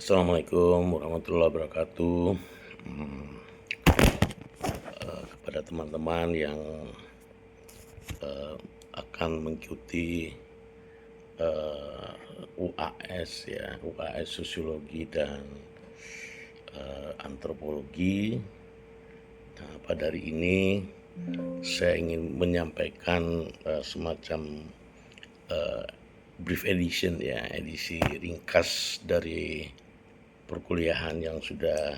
Assalamualaikum warahmatullahi wabarakatuh. Hmm, Kepada teman-teman yang akan mengikuti UAS ya, UAS Sosiologi dan Antropologi. Nah, pada hari ini saya ingin menyampaikan semacam brief edition ya, edisi ringkas dari perkuliahan yang sudah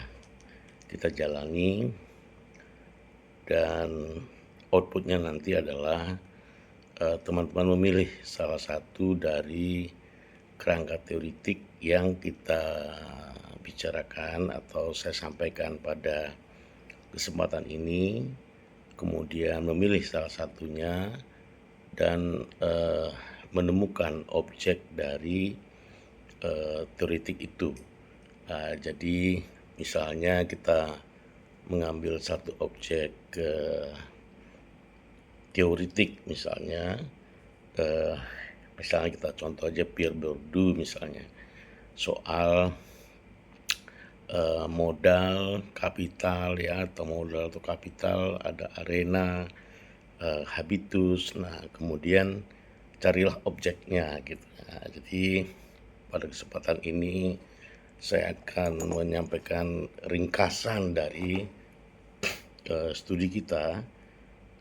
kita jalani, dan outputnya nanti adalah teman-teman memilih salah satu dari kerangka teoritik yang kita bicarakan atau saya sampaikan pada kesempatan ini, kemudian memilih salah satunya dan menemukan objek dari teoritik itu. Jadi misalnya kita mengambil satu objek teoritik, misalnya kita contoh aja Pierre Bourdieu misalnya, soal modal kapital ya, atau modal atau kapital, ada arena, habitus. Nah, kemudian carilah objeknya gitu. Nah, jadi pada kesempatan ini saya akan menyampaikan ringkasan dari studi kita,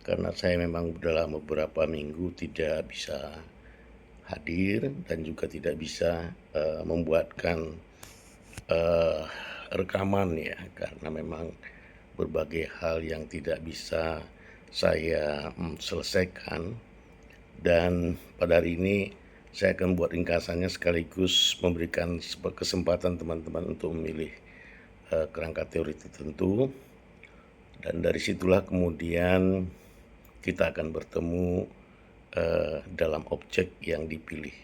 karena saya memang dalam beberapa minggu tidak bisa hadir dan juga tidak bisa membuatkan rekaman ya, karena memang berbagai hal yang tidak bisa saya selesaikan. Dan pada hari ini saya akan buat ringkasannya sekaligus memberikan kesempatan teman-teman untuk memilih kerangka teori tertentu, dan dari situlah kemudian kita akan bertemu dalam objek yang dipilih.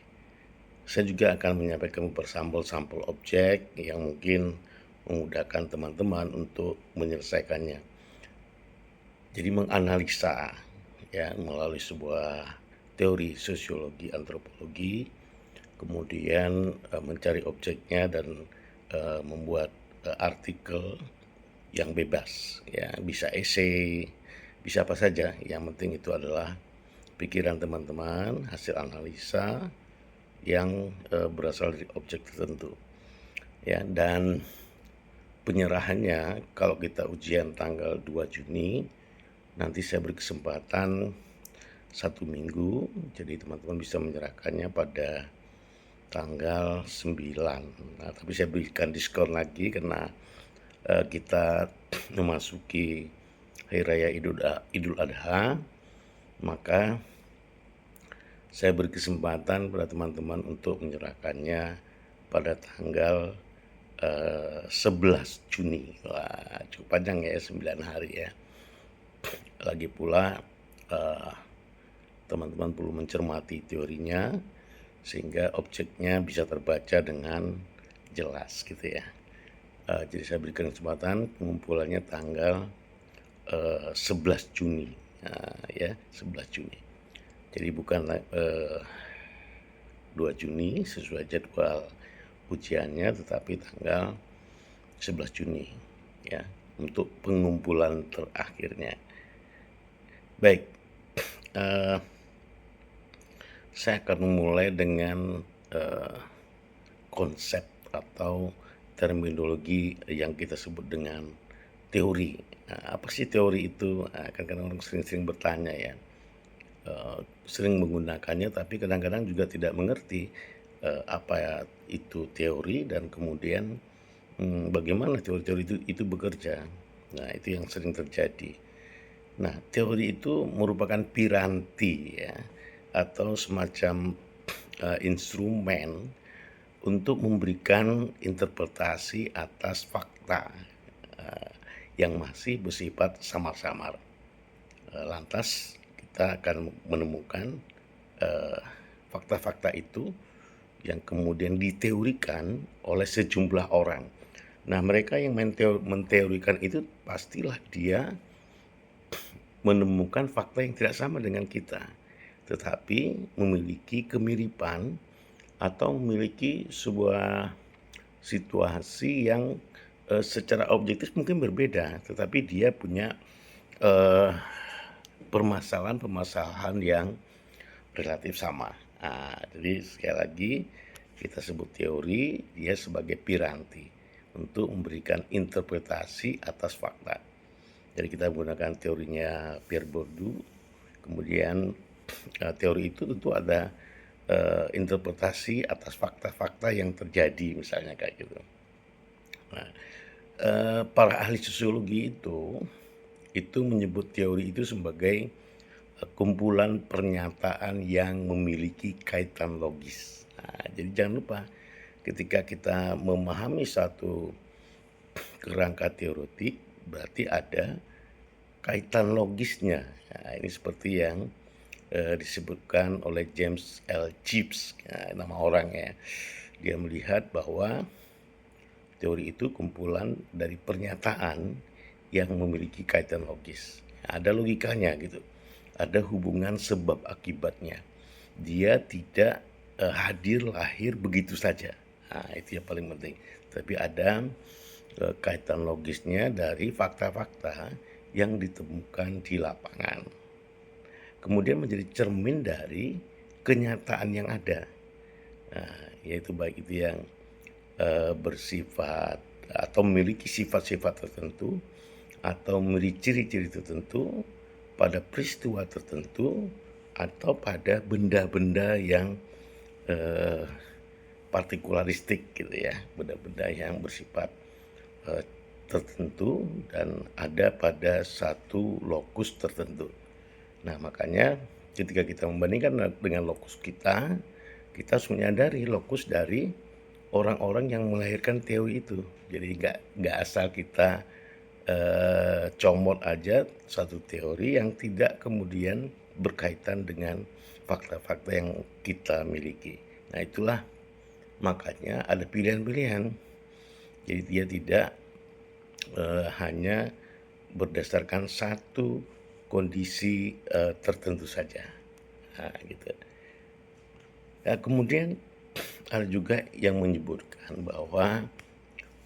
Saya juga akan menyampaikan sampel-sampel objek yang mungkin memudahkan teman-teman untuk menyelesaikannya. Jadi menganalisa ya melalui sebuah teori sosiologi antropologi, kemudian mencari objeknya dan membuat artikel yang bebas ya, bisa esai, bisa apa saja, yang penting itu adalah pikiran teman-teman, hasil analisa yang berasal dari objek tertentu ya. Dan penyerahannya kalau kita ujian tanggal 2 Juni, nanti saya berkesempatan 1 minggu, jadi teman-teman bisa menyerahkannya pada tanggal 9. Nah, tapi saya berikan diskon lagi karena kita memasuki Hari Raya Idul Adha, maka saya berkesempatan pada teman-teman untuk menyerahkannya pada tanggal 11 Juni. Wah, cukup panjang ya, 9 hari ya. Lagi pula teman-teman perlu mencermati teorinya sehingga objeknya bisa terbaca dengan jelas gitu ya. Jadi saya berikan kesempatan pengumpulannya tanggal 11 Juni. Nah, ya, 11 Juni. Jadi bukan 2 Juni sesuai jadwal ujiannya, tetapi tanggal 11 Juni ya, untuk pengumpulan terakhirnya. Baik, saya akan memulai dengan konsep atau terminologi yang kita sebut dengan teori. Nah, apa sih teori itu? Nah, kadang-kadang orang sering-sering bertanya ya, sering menggunakannya tapi kadang-kadang juga tidak mengerti apa itu teori, dan kemudian bagaimana teori-teori itu bekerja. Nah, itu yang sering terjadi. Nah, teori itu merupakan piranti ya, atau semacam instrumen untuk memberikan interpretasi atas fakta yang masih bersifat samar-samar. Lantas kita akan menemukan fakta-fakta itu yang kemudian diteorikan oleh sejumlah orang. Nah, mereka yang menteorikan itu pastilah dia menemukan fakta yang tidak sama dengan kita, tetapi memiliki kemiripan atau memiliki sebuah situasi yang, secara objektif mungkin berbeda, tetapi dia punya, eee, permasalahan-permasalahan yang relatif sama. Jadi sekali lagi kita sebut teori, dia sebagai piranti untuk memberikan interpretasi atas fakta. Jadi kita menggunakan teorinya Pierre Bourdieu, kemudian, teori itu tentu ada, interpretasi atas fakta-fakta yang terjadi misalnya kayak gitu. Nah, para ahli sosiologi itu menyebut teori itu sebagai, kumpulan pernyataan yang memiliki kaitan logis. Jadi jangan lupa ketika kita memahami satu kerangka teoretik berarti ada kaitan logisnya. Ini seperti yang, disebutkan oleh James L. Gibbs, nama orangnya. Dia melihat bahwa teori itu kumpulan dari pernyataan yang memiliki kaitan logis. Ada logikanya gitu. Ada hubungan sebab akibatnya. Dia tidak, hadir lahir begitu saja. Itu yang paling penting. Tapi ada, kaitan logisnya dari fakta-fakta yang ditemukan di lapangan. Kemudian menjadi cermin dari kenyataan yang ada. Yaitu baik itu yang, bersifat atau memiliki sifat-sifat tertentu atau memiliki ciri-ciri tertentu pada peristiwa tertentu atau pada benda-benda yang, eee, partikularistik gitu ya, benda-benda yang bersifat, eee, tertentu dan ada pada satu lokus tertentu. Nah, makanya ketika kita membandingkan dengan lokus kita, kita harus menyadari lokus dari orang-orang yang melahirkan teori itu. Jadi nggak asal kita, comot aja satu teori yang tidak kemudian berkaitan dengan fakta-fakta yang kita miliki. Nah, itulah makanya ada pilihan-pilihan. Jadi dia tidak, hanya berdasarkan satu kondisi, tertentu saja. Gitu. Nah, kemudian ada juga yang menyebutkan bahwa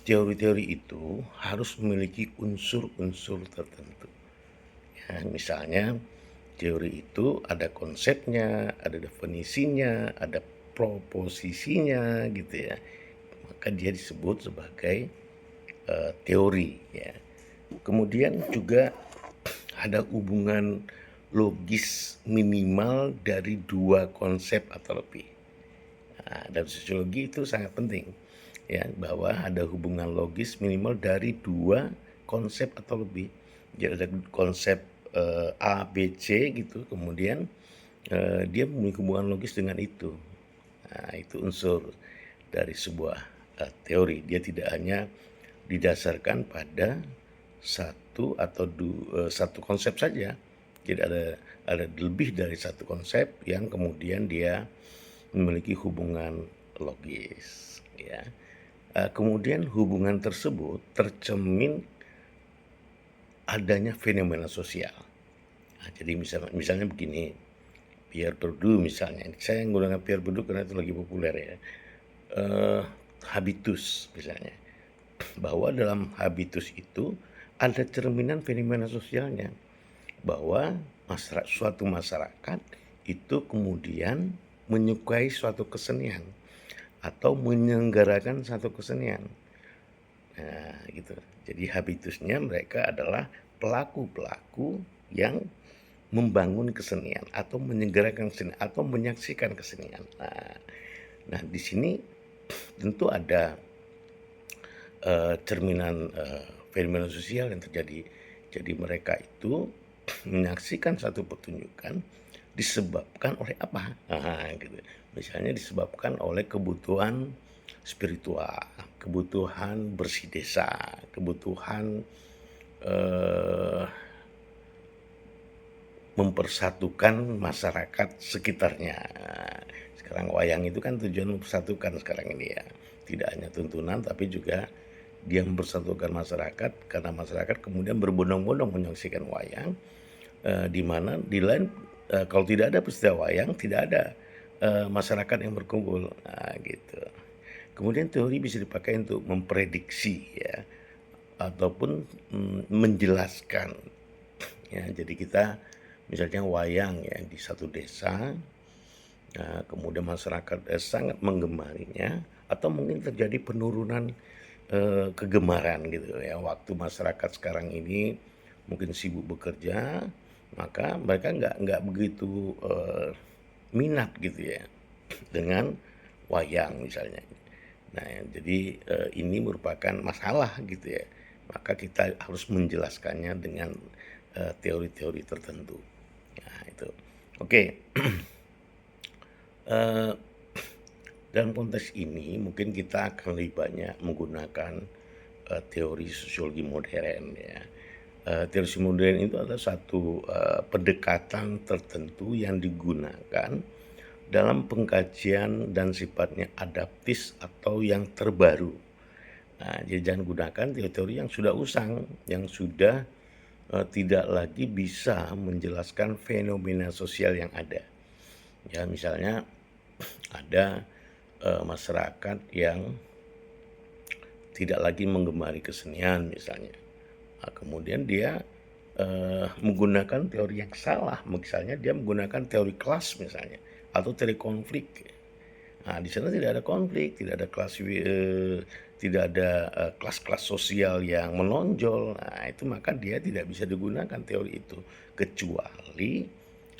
teori-teori itu harus memiliki unsur-unsur tertentu. Ya, misalnya teori itu ada konsepnya, ada definisinya, ada proposisinya gitu ya. Maka dia disebut sebagai, teori ya. Kemudian juga ada hubungan logis minimal dari dua konsep atau lebih. Dalam sosiologi itu sangat penting ya, bahwa ada hubungan logis minimal dari dua konsep atau lebih. Jadi ada konsep, A, B, C gitu, kemudian, dia memiliki hubungan logis dengan itu. Itu unsur dari sebuah, teori. Dia tidak hanya didasarkan pada satu konsep saja. Jadi ada lebih dari satu konsep yang kemudian dia memiliki hubungan logis ya. Kemudian hubungan tersebut tercermin adanya fenomena sosial. Jadi misalnya begini, Pierre Bourdieu misalnya, saya menggunakan Pierre Bourdieu karena itu lagi populer ya, habitus misalnya, bahwa dalam habitus itu ada cerminan fenomena sosialnya, bahwa suatu masyarakat itu kemudian menyukai suatu kesenian atau menyelenggarakan satu kesenian. Nah, gitu. Jadi habitusnya mereka adalah pelaku-pelaku yang membangun kesenian atau menyelenggarakan kesenian atau menyaksikan kesenian. Nah, di sini tentu ada, cerminan, fenomena sosial yang terjadi. Jadi mereka itu menyaksikan satu pertunjukan disebabkan oleh apa? Gitu. Misalnya disebabkan oleh kebutuhan spiritual, kebutuhan bersih desa, kebutuhan, mempersatukan masyarakat sekitarnya. Sekarang wayang itu kan tujuan mempersatukan sekarang ini ya. Tidak hanya tuntunan tapi juga dia mempersatukan masyarakat karena masyarakat kemudian berbondong-bondong menyaksikan wayang, di mana di lain, kalau tidak ada peristiwa wayang tidak ada, masyarakat yang berkumpul, gitu. Kemudian teori bisa dipakai untuk memprediksi ya, ataupun, menjelaskan ya. Jadi kita misalnya wayang ya di satu desa, kemudian masyarakat, sangat menggemarinya atau mungkin terjadi penurunan, kegemaran gitu ya. Waktu masyarakat sekarang ini mungkin sibuk bekerja, maka mereka nggak begitu, minat gitu ya dengan wayang misalnya. Nah, jadi, ini merupakan masalah gitu ya, maka kita harus menjelaskannya dengan, teori-teori tertentu. Nah itu. Oke, eee, dalam konteks ini mungkin kita akan lebih banyak menggunakan, teori sosiologi modern ya. Teori sosiologi modern itu adalah satu, pendekatan tertentu yang digunakan dalam pengkajian dan sifatnya adaptif atau yang terbaru. Nah, jadi jangan gunakan teori-teori yang sudah usang, yang sudah, tidak lagi bisa menjelaskan fenomena sosial yang ada. Ya misalnya ada, masyarakat yang tidak lagi menggemari kesenian misalnya. Nah, kemudian dia, menggunakan teori yang salah, misalnya dia menggunakan teori kelas misalnya, atau teori konflik. Nah, di sana tidak ada konflik, tidak ada tidak ada, kelas-kelas sosial yang menonjol. Nah, itu maka dia tidak bisa digunakan teori itu, kecuali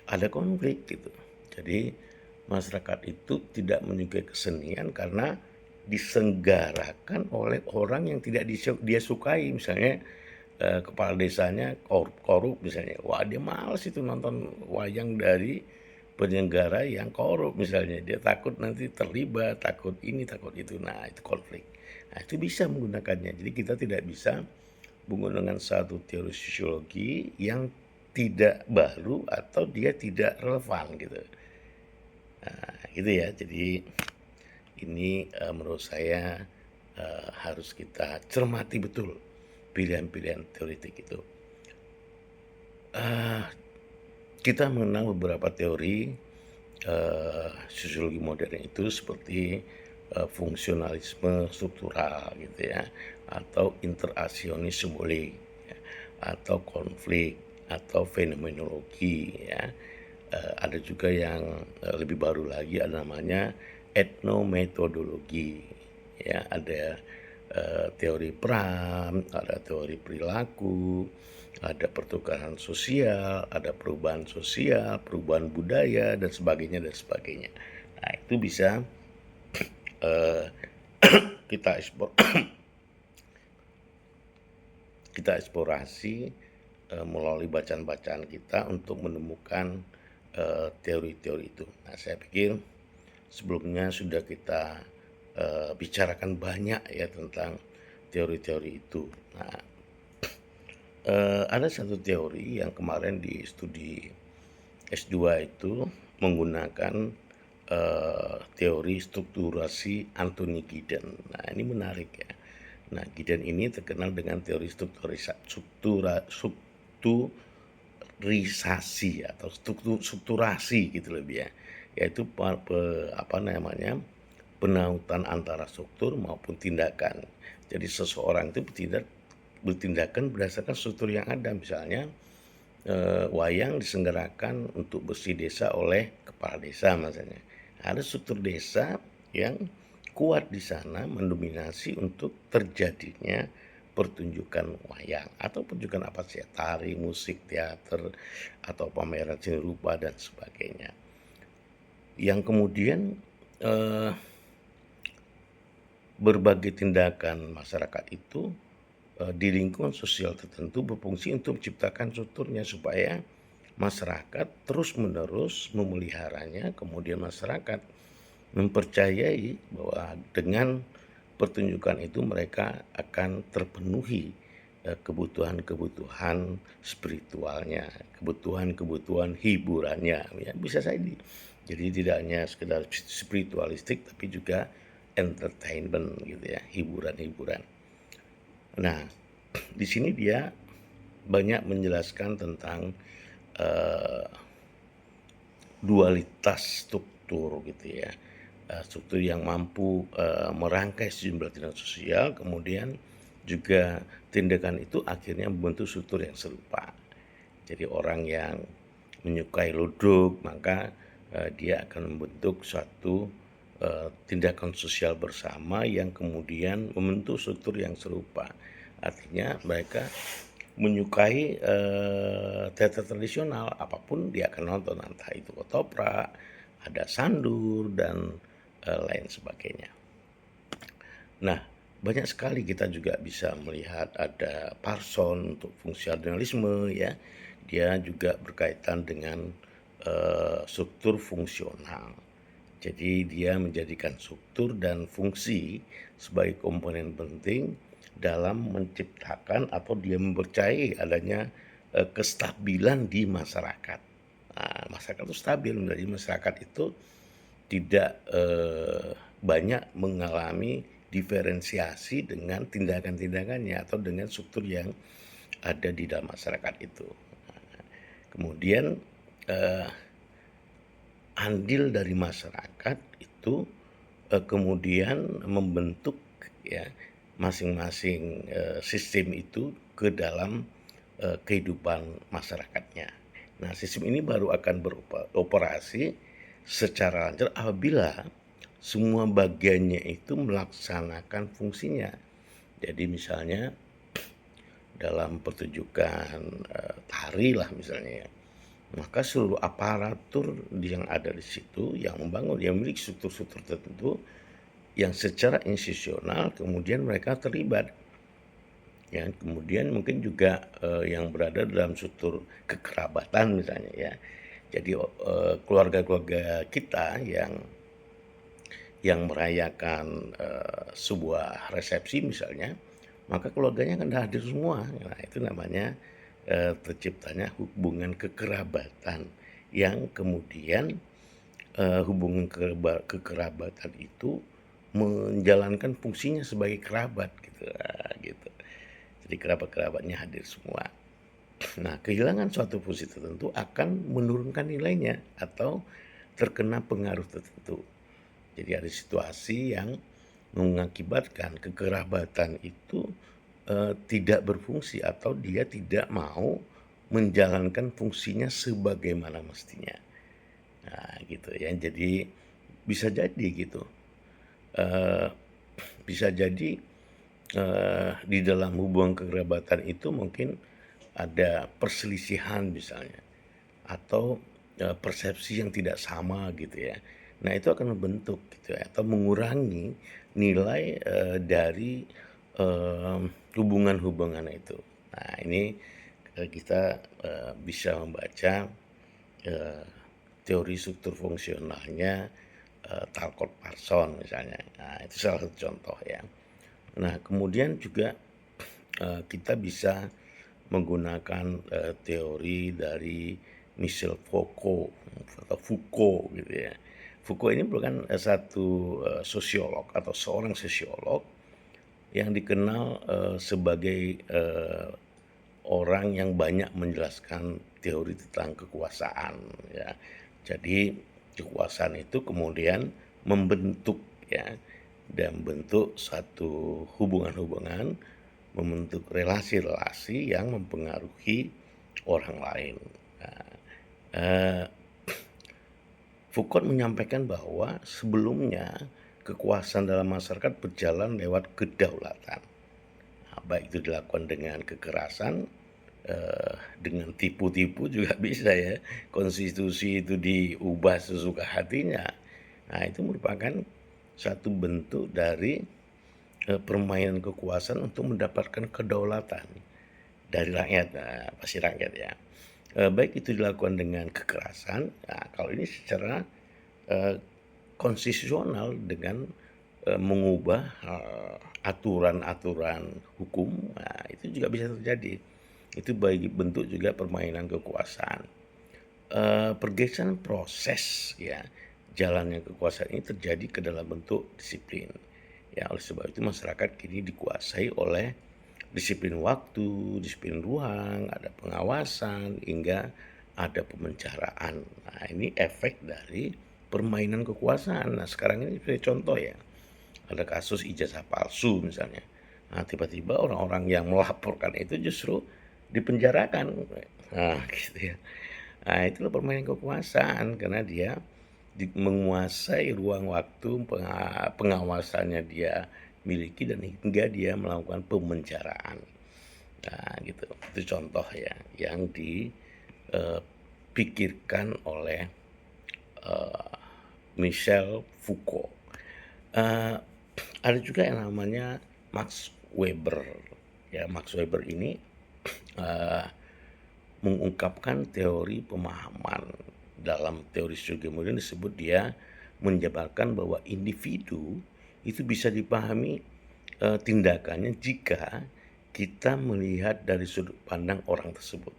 ada konflik gitu. Jadi masyarakat itu tidak menyukai kesenian karena diselenggarakan oleh orang yang tidak dia sukai. Misalnya, kepala desanya korup misalnya, wah dia males itu nonton wayang dari penyelenggara yang korup misalnya, dia takut nanti terlibat, takut ini, takut itu. Nah, itu konflik. Nah, itu bisa menggunakannya. Jadi kita tidak bisa menggunakan satu teori sosiologi yang tidak baru atau dia tidak relevan gitu. Nah, gitu ya. Jadi ini, menurut saya, harus kita cermati betul pilihan-pilihan teoretik itu. Eee, kita mengenal beberapa teori, sosiologi modern itu seperti, fungsionalisme struktural gitu ya, atau interaksionis simbolik ya, atau konflik, atau fenomenologi ya. Ada juga yang, lebih baru lagi ada namanya etnometodologi ya, ada, teori peran, ada teori perilaku, ada pertukaran sosial, ada perubahan sosial, perubahan budaya dan sebagainya dan sebagainya. Nah, itu bisa, eee, kita kita eksplorasi, melalui bacaan-bacaan kita untuk menemukan, teori-teori itu. Nah, saya pikir sebelumnya sudah kita, bicarakan banyak ya tentang teori-teori itu. Nah, ada satu teori yang kemarin di studi S2 itu menggunakan, teori strukturasi Anthony Giddens. Nah, ini menarik ya. Nah, Giddens ini terkenal dengan teori strukturisasi atau strukturasi gitu lebih ya, yaitu apa namanya, penautan antara struktur maupun tindakan. Jadi seseorang itu bertindakan berdasarkan struktur yang ada. Misalnya, wayang diselenggarakan untuk bersih desa oleh kepala desa misalnya. Ada struktur desa yang kuat di sana mendominasi untuk terjadinya pertunjukan wayang atau pertunjukan apa sih, tari, musik, teater, atau pameran seni rupa dan sebagainya. Yang kemudian, eee, berbagai tindakan masyarakat itu, di lingkungan sosial tertentu berfungsi untuk menciptakan strukturnya supaya masyarakat terus-menerus memeliharanya, kemudian masyarakat mempercayai bahwa dengan pertunjukan itu mereka akan terpenuhi, kebutuhan-kebutuhan spiritualnya, kebutuhan-kebutuhan hiburannya, ya bisa jadi. Jadi tidak hanya sekedar spiritualistik tapi juga entertainment gitu ya, hiburan-hiburan. Nah, di sini dia banyak menjelaskan tentang, eee, dualitas struktur gitu ya. struktur yang mampu, merangkai sejumlah tindakan sosial, kemudian juga tindakan itu akhirnya membentuk struktur yang serupa. Jadi orang yang menyukai ludruk, maka, dia akan membentuk suatu, tindakan sosial bersama yang kemudian membentuk struktur yang serupa. Artinya mereka menyukai, teater tradisional, apapun dia akan nonton, entah itu ketoprak, ada sandur, dan, lain sebagainya. Nah, banyak sekali kita juga bisa melihat ada Parson untuk fungsionalisme ya. Dia juga berkaitan dengan, struktur fungsional. Jadi dia menjadikan struktur dan fungsi sebagai komponen penting dalam menciptakan atau dia mempercayai adanya, kestabilan di masyarakat. Nah, masyarakat itu stabil, jadi masyarakat itu tidak, banyak mengalami diferensiasi dengan tindakan-tindakannya atau dengan struktur yang ada di dalam masyarakat itu. Kemudian, eee, andil dari masyarakat itu, kemudian membentuk ya masing-masing, sistem itu ke dalam, kehidupan masyarakatnya. Nah, sistem ini baru akan beroperasi secara lancar apabila semua bagiannya itu melaksanakan fungsinya. Jadi misalnya dalam pertunjukan, tari lah misalnya ya, maka seluruh aparatur yang ada di situ yang membangun, yang memiliki struktur-struktur tertentu yang secara institusional kemudian mereka terlibat. Ya, kemudian mungkin juga, yang berada dalam struktur kekerabatan misalnya ya. Jadi, keluarga-keluarga kita yang merayakan, sebuah resepsi misalnya, maka keluarganya kan hadir semua. Nah, itu namanya, terciptanya hubungan kekerabatan yang kemudian, hubungan kekerabatan itu menjalankan fungsinya sebagai kerabat gitu, gitu. Jadi kerabat-kerabatnya hadir semua. Nah, kehilangan suatu fungsi tertentu akan menurunkan nilainya atau terkena pengaruh tertentu. Jadi ada situasi yang mengakibatkan kekerabatan itu, tidak berfungsi atau dia tidak mau menjalankan fungsinya sebagaimana mestinya. Nah, gitu ya. Jadi bisa jadi gitu, eee, bisa jadi, di dalam hubungan kekerabatan itu mungkin ada perselisihan misalnya atau, persepsi yang tidak sama gitu ya. Nah, itu akan membentuk gitu ya atau mengurangi nilai, dari, hubungan-hubungan itu. Nah, ini, kita, bisa membaca, eee, teori struktur fungsionalnya, Talcott Parsons misalnya. Nah, itu salah satu contoh ya. Nah, kemudian juga, kita bisa menggunakan, teori dari Michel Foucault atau Foucault gitu ya. Foucault ini merupakan, satu, sosiolog atau seorang sosiolog yang dikenal, sebagai, orang yang banyak menjelaskan teori tentang kekuasaan ya. Jadi kekuasaan itu kemudian membentuk ya, dan membentuk satu hubungan-hubungan, membentuk relasi-relasi yang mempengaruhi orang lain. Nah, eee, Foucault menyampaikan bahwa sebelumnya kekuasaan dalam masyarakat berjalan lewat kedaulatan. Nah, baik itu dilakukan dengan kekerasan, dengan tipu-tipu juga bisa ya, konstitusi itu diubah sesuka hatinya. Nah, itu merupakan satu bentuk dari, permainan kekuasaan untuk mendapatkan kedaulatan dari rakyat, pasti rakyat ya. Baik itu dilakukan dengan kekerasan, nah kalau ini secara, eee, konstitusional dengan, mengubah, aturan-aturan hukum, nah itu juga bisa terjadi. Itu bagi bentuk juga permainan kekuasaan. Pergeseran proses ya, jalannya kekuasaan ini terjadi ke dalam bentuk disiplin. Ya, oleh sebab itu masyarakat kini dikuasai oleh disiplin waktu, disiplin ruang, ada pengawasan, hingga ada pemencaraan. Nah, ini efek dari permainan kekuasaan. Nah, sekarang ini sebagai contoh ya, ada kasus ijazah palsu misalnya. Nah, tiba-tiba orang-orang yang melaporkan itu justru dipenjarakan. Nah, gitu ya. Nah, itulah permainan kekuasaan karena dia menguasai ruang waktu pengawasannya dia miliki dan hingga dia melakukan pemenjaraan. Nah, gitu. Itu contoh ya yang dipikirkan oleh Michel Foucault. Eee, ada juga yang namanya Max Weber. Ya, Max Weber ini, eee, mengungkapkan teori pemahaman. Dalam teori sosiologi modern disebut dia menjabarkan bahwa individu itu bisa dipahami, tindakannya jika kita melihat dari sudut pandang orang tersebut.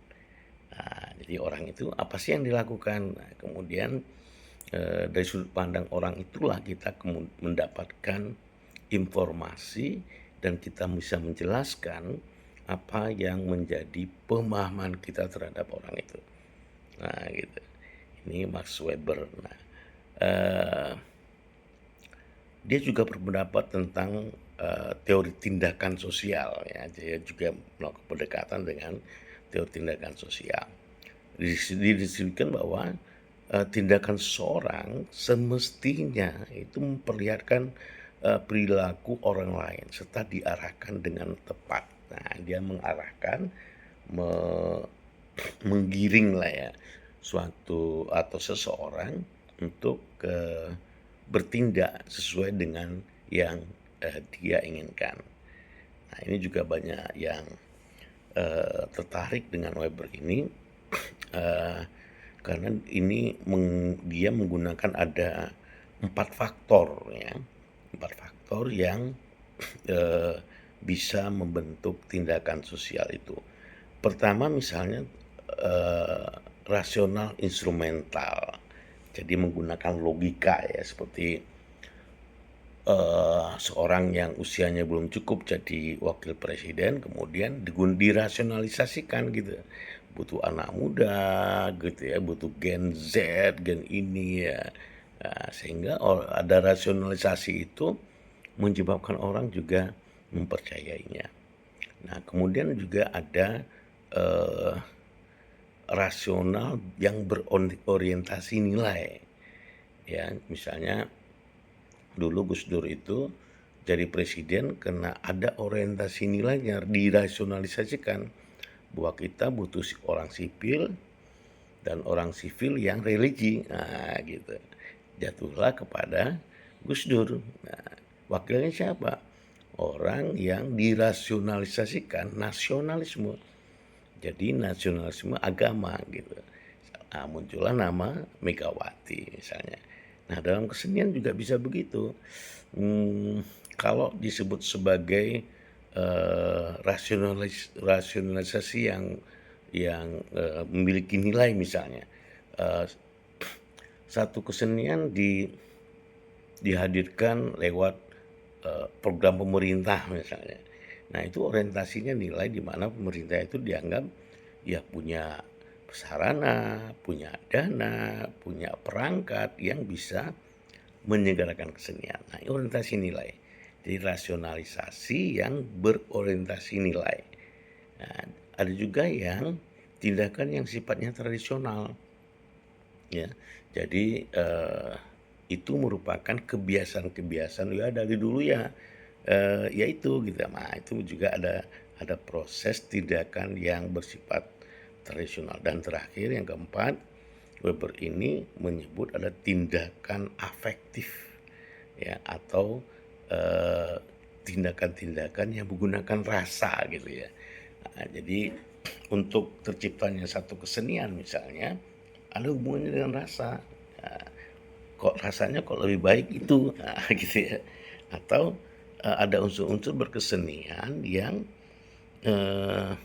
Nah, jadi orang itu apa sih yang dilakukan? Nah, kemudian, dari sudut pandang orang itulah kita mendapatkan informasi dan kita bisa menjelaskan apa yang menjadi pemahaman kita terhadap orang itu. Nah, gitu. Ini Max Weber. Nah, eee, dia juga berpendapat tentang, teori tindakan sosial ya. Dia juga melakukan pendekatan dengan teori tindakan sosial. Didiskusikan bahwa, tindakan seseorang semestinya itu memperlihatkan, perilaku orang lain serta diarahkan dengan tepat. Nah, dia mengarahkan, me menggiringlah ya suatu atau seseorang untuk, bertindak sesuai dengan yang, dia inginkan. Nah, ini juga banyak yang, tertarik dengan Weber ini, eee, karena ini dia menggunakan ada 4 faktor ya, 4 faktor yang, eee, bisa membentuk tindakan sosial itu. Pertama misalnya, eee, rasional instrumental. Jadi menggunakan logika ya seperti, seorang yang usianya belum cukup jadi wakil presiden kemudian dirasionalisasikan gitu. Butuh anak muda gitu ya, butuh Gen Z, gen ini ya. Nah, sehingga ada rasionalisasi itu menyebabkan orang juga mempercayainya. Nah, kemudian juga ada, eee, rasional yang berorientasi nilai. Ya, misalnya dulu Gus Dur itu jadi presiden karena ada orientasi nilainya, dirasionalisasikan bahwa kita butuh orang sipil dan orang sipil yang religi. Nah, gitu. Jatuhlah kepada Gus Dur. Nah, wakilnya siapa? Orang yang dirasionalisasikan nasionalisme. Jadi nasionalisme agama gitu. Nah, muncullah nama Megawati misalnya. Nah, dalam kesenian juga bisa begitu. Kalau disebut sebagai, rasionalisasi yang memiliki nilai misalnya, eee, satu kesenian dihadirkan lewat, program pemerintah misalnya. Nah, itu orientasinya nilai di mana pemerintah itu dianggap ya punya sarana, punya dana, punya perangkat yang bisa menyelenggarakan kesenian. Nah, ini orientasi nilai. Jadi rasionalisasi yang berorientasi nilai. Nah, ada juga yang tindakan yang sifatnya tradisional. Ya, jadi itu merupakan kebiasaan-kebiasaan ya dari dulu ya, ya itu gitu. Nah, itu juga ada proses tindakan yang bersifat tradisional dan terakhir yang keempat, Weber ini menyebut ada tindakan afektif ya atau, eee, tindakan-tindakan yang menggunakan rasa gitu ya. Nah, jadi untuk terciptanya satu kesenian misalnya, ada hubungannya dengan rasa. Nah, kok rasanya kok lebih baik itu, nah gitu ya. Atau, ada unsur-unsur berkesenian yang, eee,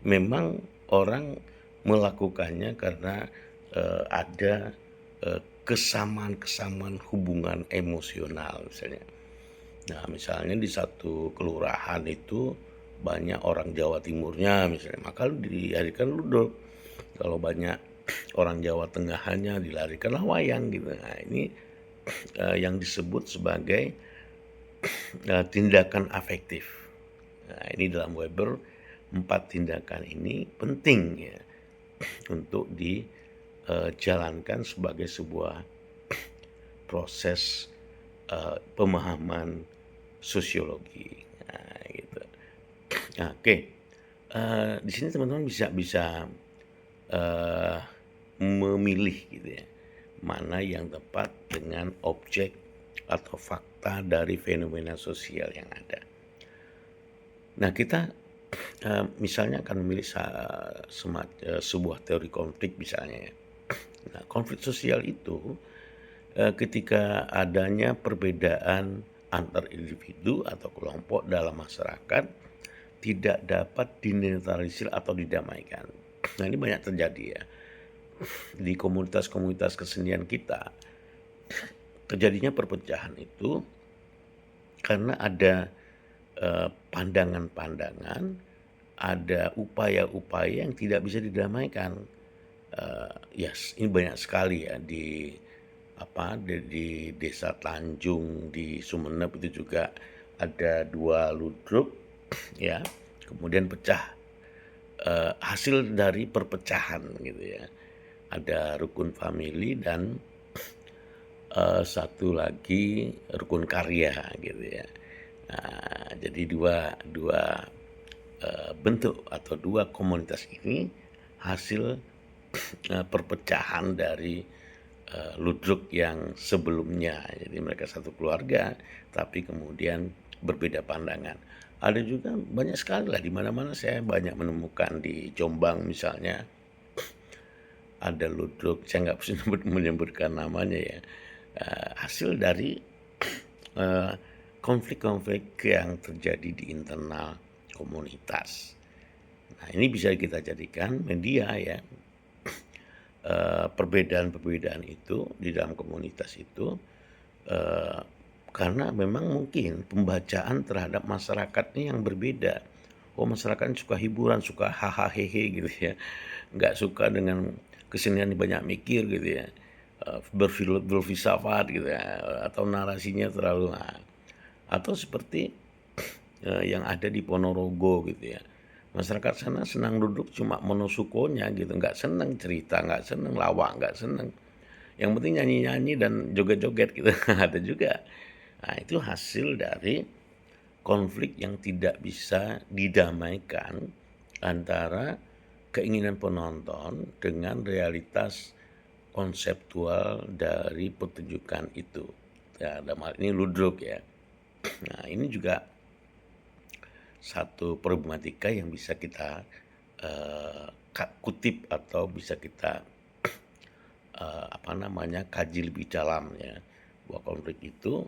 memang orang melakukannya karena, ada, kesamaan-kesamaan hubungan emosional misalnya. Nah, misalnya di satu kelurahan itu banyak orang Jawa Timurnya misalnya, maka lu dihadirkan ludruk. Kalau banyak orang Jawa Tengahannya dilarikanlah wayang gitu. Nah ini, yang disebut sebagai, tindakan afektif. Nah ini dalam Weber 4 tindakan ini penting ya untuk dijalankan sebagai sebuah proses, pemahaman sosiologi. Nah gitu. Nah oke, di sini teman-teman bisa bisa, eee, memilih gitu ya, mana yang tepat dengan objek atau fakta dari fenomena sosial yang ada. Nah kita, misalnya akan memilih sebuah teori konflik misalnya ya. Nah konflik sosial itu, ketika adanya perbedaan antar individu atau kelompok dalam masyarakat tidak dapat dinetralisir atau didamaikan. Nah ini banyak terjadi ya, di komunitas-komunitas kesenian kita, terjadinya perpecahan itu karena ada, pandangan-pandangan, ada upaya-upaya yang tidak bisa didamaikan. Ini banyak sekali ya di Desa Tanjung di Sumeneb itu juga ada 2 ludruk ya, kemudian pecah, hasil dari perpecahan gitu ya. Ada rukun famili dan, satu lagi rukun karya gitu ya. Nah, jadi dua dua, bentuk atau 2 komunitas ini hasil, perpecahan dari, ludruk yang sebelumnya. Jadi mereka satu keluarga, tapi kemudian berbeda pandangan. Ada juga banyak sekali lah di mana-mana saya banyak menemukan di Jombang misalnya, ada ludruk, saya nggak bisa menyebutkan namanya ya, hasil dari, eee, konflik-konflik yang terjadi di internal komunitas. Nah ini bisa kita jadikan media ya, perbedaan-perbedaan itu di dalam komunitas itu, eee, karena memang mungkin pembacaan terhadap masyarakatnya yang berbeda. Oh masyarakat suka hiburan, suka haha hehe gitu ya, nggak suka dengan kesenian yang banyak mikir gitu ya, berfilsafat gitu ya, atau narasinya terlalu atau seperti, yang ada di Ponorogo gitu ya. Masyarakat sana senang duduk cuma monosukonya gitu, nggak seneng cerita, nggak seneng lawak, nggak seneng. Yang penting nyanyi-nyanyi dan joget-joget gitu, ada juga. Nah itu hasil dari konflik yang tidak bisa didamaikan antara keinginan penonton dengan realitas konseptual dari pertunjukan itu. Ya, dalam hal ini ludruk ya. Nah, ini juga satu problematika yang bisa kita kutip atau bisa kita kaji lebih dalam ya. Bahwa konflik itu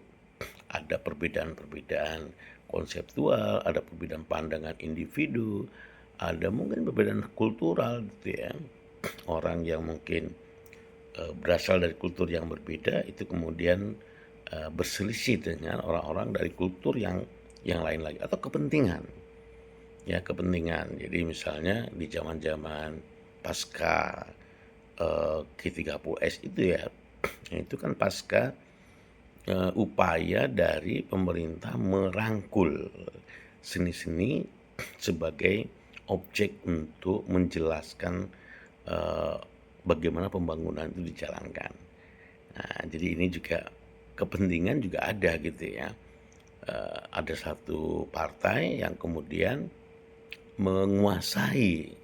ada perbedaan-perbedaan konseptual, ada perbedaan pandangan individu, ada mungkin perbedaan kultural gitu ya. Orang yang mungkin berasal dari kultur yang berbeda itu kemudian berselisih dengan orang-orang dari kultur yang lain lagi atau kepentingan. Ya, kepentingan. Jadi misalnya di zaman-zaman pasca G30S itu ya, itu kan pasca upaya dari pemerintah merangkul seni-seni sebagai objek untuk menjelaskan bagaimana pembangunan itu dijalankan. Nah, jadi ini juga kepentingan juga ada gitu ya. Ada satu partai yang kemudian menguasai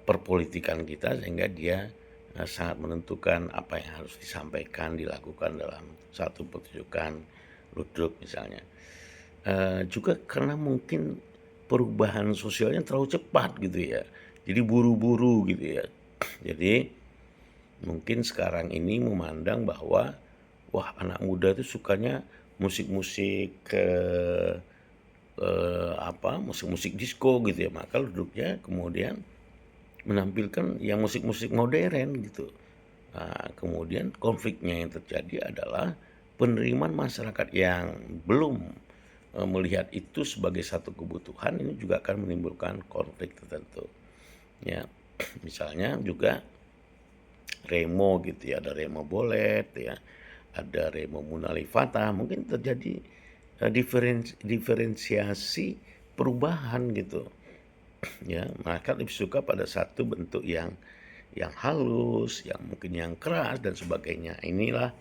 perpolitikan kita sehingga dia sangat menentukan apa yang harus disampaikan, dilakukan dalam satu pertunjukan ludruk misalnya. Juga karena mungkin perubahan sosialnya terlalu cepat gitu ya. Jadi buru-buru gitu ya. Jadi mungkin sekarang ini memandang bahwa wah anak muda itu sukanya musik-musik musik-musik disko gitu ya. Maka ludruknya kemudian menampilkan yang musik-musik modern gitu. Nah, kemudian konfliknya yang terjadi adalah penerimaan masyarakat yang belum melihat itu sebagai satu kebutuhan ini juga akan menimbulkan konflik tertentu. Ya. Misalnya juga Remo gitu ya, ada Remo Bolet ya, ada Remo Munalifata, mungkin terjadi, diferensiasi perubahan gitu ya. Maka lebih suka pada satu bentuk yang halus, yang mungkin yang keras dan sebagainya. Inilah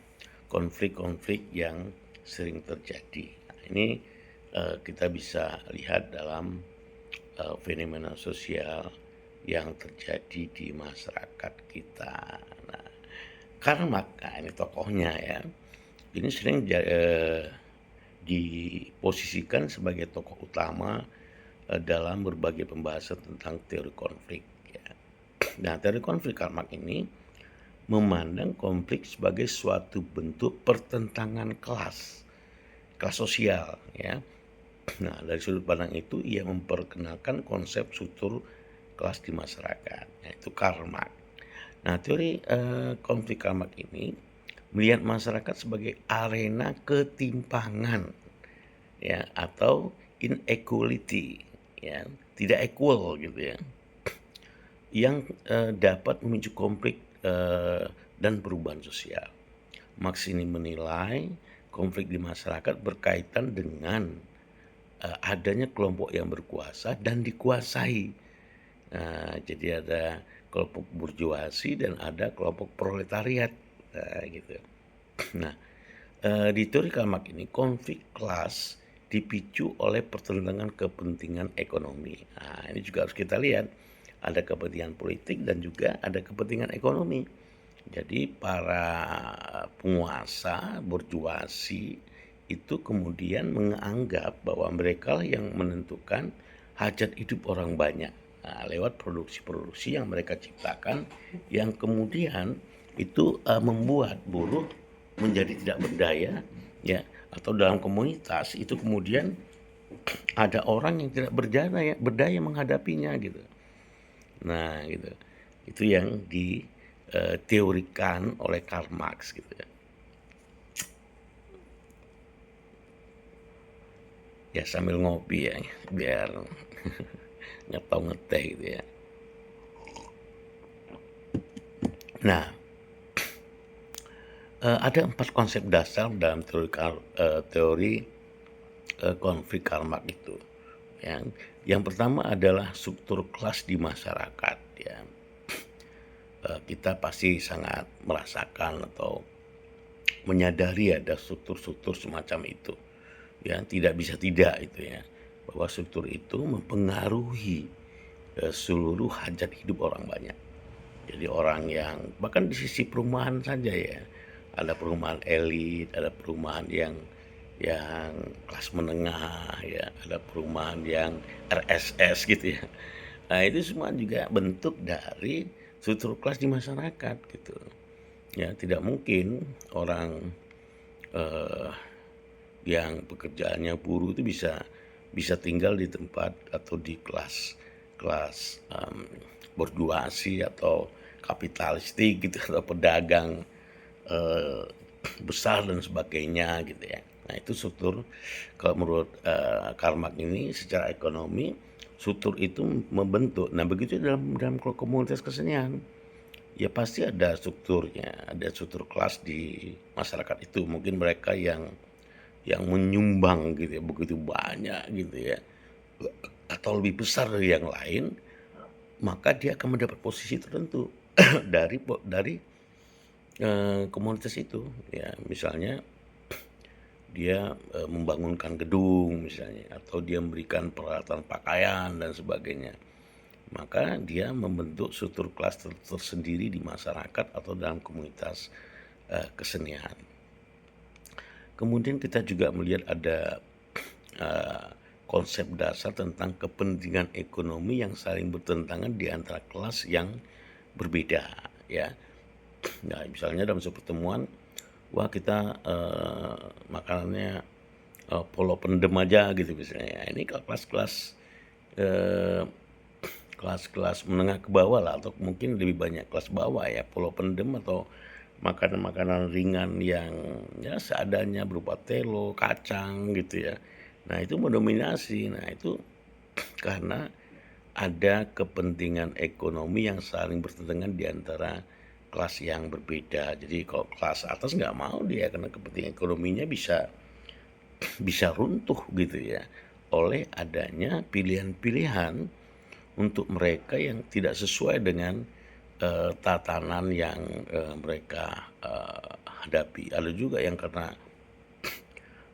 konflik-konflik yang sering terjadi. Nah, ini kita bisa lihat dalam fenomena sosial yang terjadi di masyarakat kita. Nah, Karl Marx, nah ini tokohnya ya, ini sering diposisikan sebagai tokoh utama dalam berbagai pembahasan tentang teori konflik ya. Nah, teori konflik Karl Marx ini memandang konflik sebagai suatu bentuk pertentangan kelas sosial ya. Nah, dari sudut pandang itu ia memperkenalkan konsep struktur kelas di masyarakat, yaitu Karl Marx. Nah, teori konflik Karl Marx ini melihat masyarakat sebagai arena ketimpangan ya, atau inequality ya, tidak equal gitu ya, yang dapat memicu konflik dan perubahan sosial. Marx ini menilai konflik di masyarakat berkaitan dengan adanya kelompok yang berkuasa dan dikuasai. Jadi ada kelompok burjuasi dan ada kelompok proletariat, gitu. Nah, di teori Karl Marx ini konflik kelas dipicu oleh pertentangan kepentingan ekonomi. Nah, ini juga harus kita lihat, ada kepentingan politik dan juga ada kepentingan ekonomi. Jadi para penguasa burjuasi itu kemudian menganggap bahwa mereka yang menentukan hajat hidup orang banyak lewat produksi-produksi yang mereka ciptakan, yang kemudian itu membuat buruh menjadi tidak berdaya ya, atau dalam komunitas itu kemudian ada orang yang tidak berdaya menghadapinya gitu. Nah gitu, itu yang diteorikan oleh Karl Marx gitu ya. Ya sambil ngopi ya, biar ngetau ngeteh gitu ya. Nah, ada 4 konsep dasar dalam teori konflik Karl Marx itu. Yang pertama adalah struktur kelas di masyarakat ya. Kita pasti sangat merasakan atau menyadari ada struktur-struktur semacam itu. Ya, tidak bisa tidak itu ya. Bahwa struktur itu mempengaruhi seluruh hajat hidup orang banyak. Jadi orang yang bahkan di sisi perumahan saja ya, ada perumahan elit, ada perumahan yang kelas menengah ya, ada perumahan yang RSS gitu ya. Nah, itu semua juga bentuk dari struktur kelas di masyarakat gitu. Ya, tidak mungkin orang eh, yang pekerjaannya buruh itu bisa tinggal di tempat atau di kelas borjuasi atau kapitalistik gitu, atau pedagang eh, besar dan sebagainya gitu ya. Nah, itu struktur kalau menurut Karl Marx ini secara ekonomi struktur itu membentuk. Nah, begitu dalam komunitas kesenian ya pasti ada strukturnya, ada struktur kelas di masyarakat itu. Mungkin mereka yang menyumbang gitu ya, begitu banyak gitu ya, atau lebih besar dari yang lain, maka dia akan mendapat posisi tertentu dari komunitas itu ya. Misalnya dia membangunkan gedung misalnya, atau dia memberikan peralatan pakaian dan sebagainya, maka dia membentuk struktur kelas tersendiri di masyarakat atau dalam komunitas kesenian. Kemudian kita juga melihat ada konsep dasar tentang kepentingan ekonomi yang saling bertentangan di antara kelas yang berbeda ya. Nah, misalnya dalam sebuah pertemuan, wah kita makanannya polo pendem aja gitu misalnya. Ini kelas-kelas eh, kelas-kelas menengah ke bawah lah, atau mungkin lebih banyak kelas bawah ya, polo pendem atau makanan-makanan ringan yang ya seadanya berupa telo, kacang gitu ya. Nah, itu mendominasi. Nah, itu karena ada kepentingan ekonomi yang saling bertentangan di antara kelas yang berbeda. Jadi kalau kelas atas nggak mau dia karena kepentingan ekonominya bisa runtuh gitu ya, oleh adanya pilihan-pilihan untuk mereka yang tidak sesuai dengan, tatanan yang, mereka, hadapi. Ada juga yang karena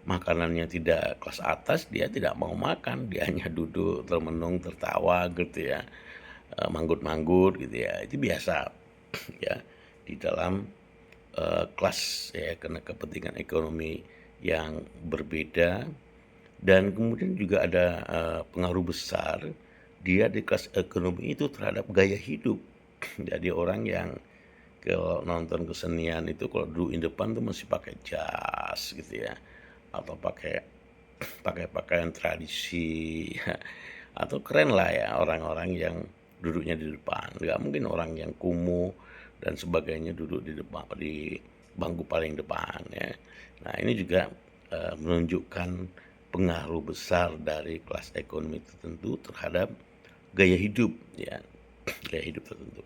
makanannya tidak kelas atas, dia tidak mau makan, dia hanya duduk termenung, tertawa gitu ya, manggut-manggut gitu ya, itu biasa ya di dalam, kelas ya karena kepentingan ekonomi yang berbeda. Dan kemudian juga ada, pengaruh besar dia di kelas ekonomi itu terhadap gaya hidup. Jadi orang yang kalau nonton kesenian itu kalau duduk di depan tuh masih pakai jas gitu ya, atau pakai pakai pakaian tradisi ya, atau keren lah ya orang-orang yang duduknya di depan. Nggak mungkin orang yang kumuh dan sebagainya duduk di depan di bangku paling depan ya. Nah ini juga, menunjukkan pengaruh besar dari kelas ekonomi tertentu terhadap gaya hidup ya, gaya hidup tertentu.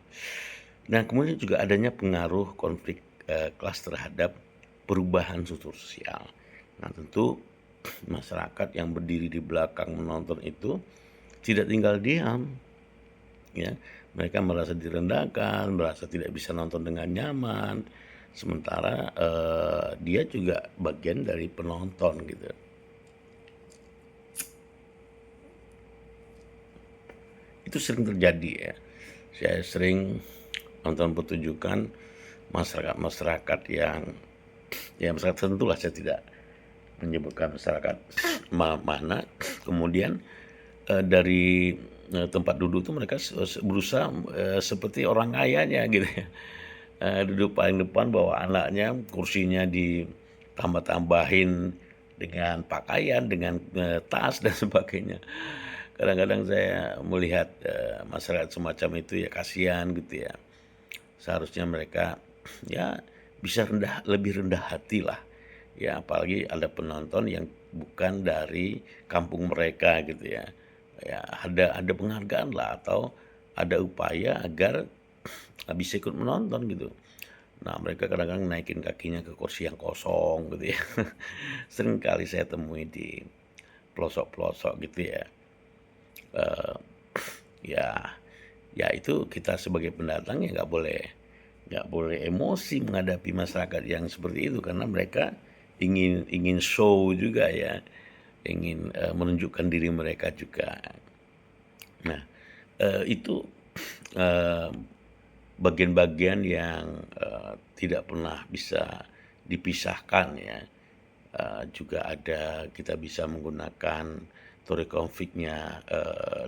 Nah kemudian juga adanya pengaruh konflik, kelas terhadap perubahan sosial. Nah tentu masyarakat yang berdiri di belakang menonton itu tidak tinggal diam ya, mereka merasa direndahkan, merasa tidak bisa nonton dengan nyaman, sementara, dia juga bagian dari penonton gitu. Itu sering terjadi ya. Saya sering nonton pertunjukan masyarakat-masyarakat yang ya masyarakat tertentu lah, saya tidak menyebutkan masyarakat mana, kemudian, dari, tempat duduk itu mereka berusaha, seperti orang kayanya gitu ya, duduk paling depan bawa anaknya, kursinya ditambah-tambahin dengan pakaian, dengan, tas dan sebagainya. Kadang-kadang saya melihat, masyarakat semacam itu ya kasihan gitu ya. Seharusnya mereka ya bisa lebih rendah hati lah, ya apalagi ada penonton yang bukan dari kampung mereka gitu ya. Ya ada penghargaan lah atau ada upaya agar bisa ikut menonton gitu. Nah mereka kadang-kadang naikin kakinya ke kursi yang kosong gitu ya. Sering kali saya temui di pelosok-pelosok gitu ya. Eee, ya ya itu kita sebagai pendatang ya nggak boleh emosi menghadapi masyarakat yang seperti itu karena mereka ingin ingin show juga ya, ingin, menunjukkan diri mereka juga. Nah, itu, eee, bagian-bagian yang, tidak pernah bisa dipisahkan ya, juga ada kita bisa menggunakan teori konfliknya,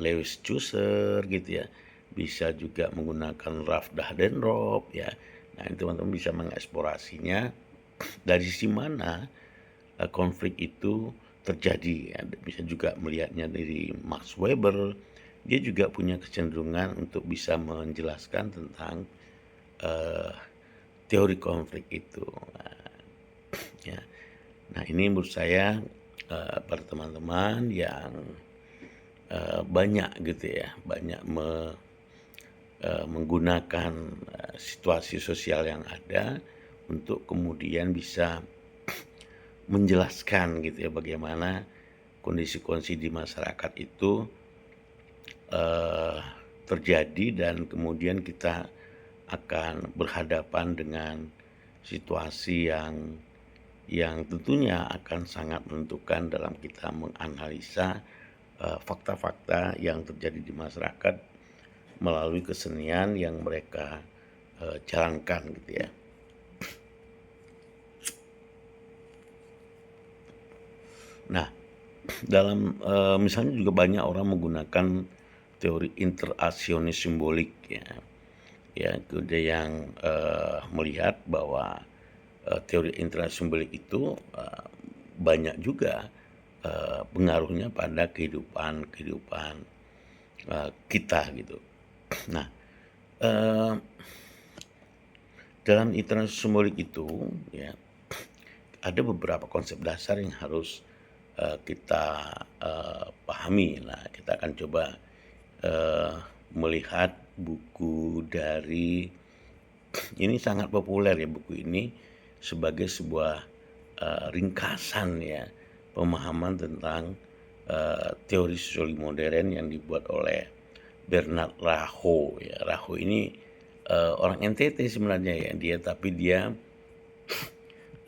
Lewis Chaucer gitu ya, bisa juga menggunakan Ralph Dahrendorf ya. Nah, ini teman-teman bisa mengeksplorasinya dari sisi mana, konflik itu terjadi ya, bisa juga melihatnya dari Max Weber, dia juga punya kecenderungan untuk bisa menjelaskan tentang, eee, teori konflik itu. Nah, ya. Nah, ini menurut saya, para teman-teman yang, banyak gitu ya, banyak menggunakan, situasi sosial yang ada untuk kemudian bisa menjelaskan gitu ya bagaimana kondisi-kondisi di masyarakat itu, eee, terjadi dan kemudian kita akan berhadapan dengan situasi yang tentunya akan sangat menentukan dalam kita menganalisa, fakta-fakta yang terjadi di masyarakat melalui kesenian yang mereka, jalankan gitu ya. Nah, dalam, misalnya juga banyak orang menggunakan teori interaksionis simbolik ya, ya itu dia yang, melihat bahwa, teori interaksi simbolik itu, banyak juga, pengaruhnya pada kehidupan kehidupan, kita gitu. Nah, eee, dalam interaksi simbolik itu ya, ada beberapa konsep dasar yang harus, kita, pahami. Nah, kita akan coba eee, melihat buku dari ini sangat populer ya buku ini sebagai sebuah, ringkasan ya pemahaman tentang, teori sosiologi modern yang dibuat oleh Bernard Raho ya. Raho ini, orang NTT sebenarnya ya tapi dia,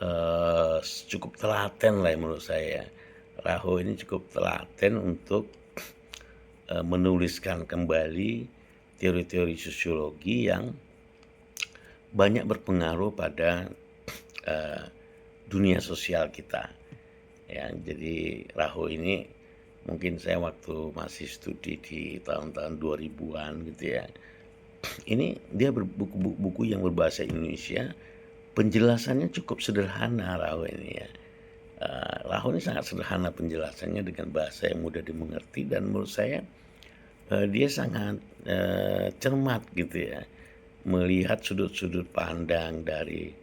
eee, cukup telaten lah menurut saya. Raho ini cukup telaten untuk, menuliskan kembali teori-teori sosiologi yang banyak berpengaruh pada, eee, dunia sosial kita, ya. Jadi Raho ini mungkin saya waktu masih studi di tahun-tahun 2000-an gitu ya, ini dia buku yang berbahasa Indonesia, penjelasannya cukup sederhana Raho ini ya. Raho ini sangat sederhana penjelasannya dengan bahasa yang mudah dimengerti dan menurut saya, dia sangat, cermat gitu ya, melihat sudut-sudut pandang dari,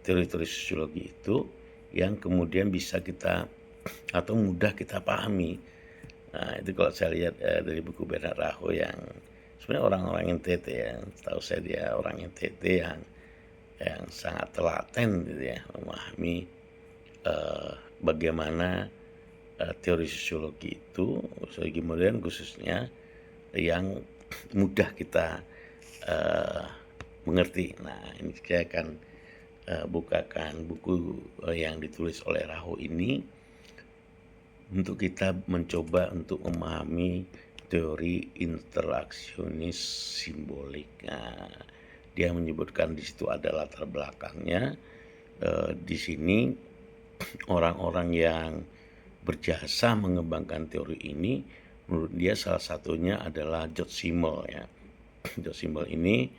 teori-teori sosiologi itu yang kemudian bisa kita atau mudah kita pahami. Nah, itu kalau saya lihat, dari buku Bernard Raho yang sebenarnya orang-orang NTT ya, setahu saya dia orang NTT yang sangat telaten gitu ya, memahami, bagaimana, teori sosiologi itu, sosiologi modern khususnya, yang mudah kita, eee, mengerti. Nah, ini saya akan, bukakan buku, yang ditulis oleh Raho ini untuk kita mencoba untuk memahami teori interaksionis simbolik. Nah, dia menyebutkan di situ ada latar belakangnya, di sini orang-orang yang berjasa mengembangkan teori ini, menurut dia salah satunya adalah George Simmel ya. George Simmel ini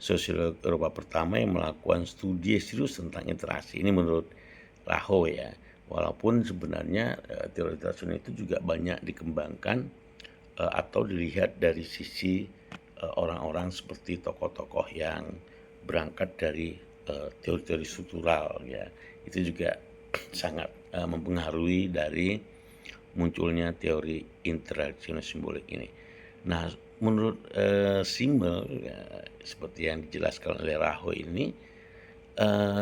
sosiolog Eropa pertama yang melakukan studi serius tentang interaksi. Ini menurut Raho ya. Walaupun sebenarnya, teori interaksi itu juga banyak dikembangkan, atau dilihat dari sisi, orang-orang seperti tokoh-tokoh yang berangkat dari, teori-teori struktural ya. Itu juga sangat, mempengaruhi dari munculnya teori interaksionis simbolik ini. Nah, menurut, Simmel ya seperti yang dijelaskan oleh Raho ini,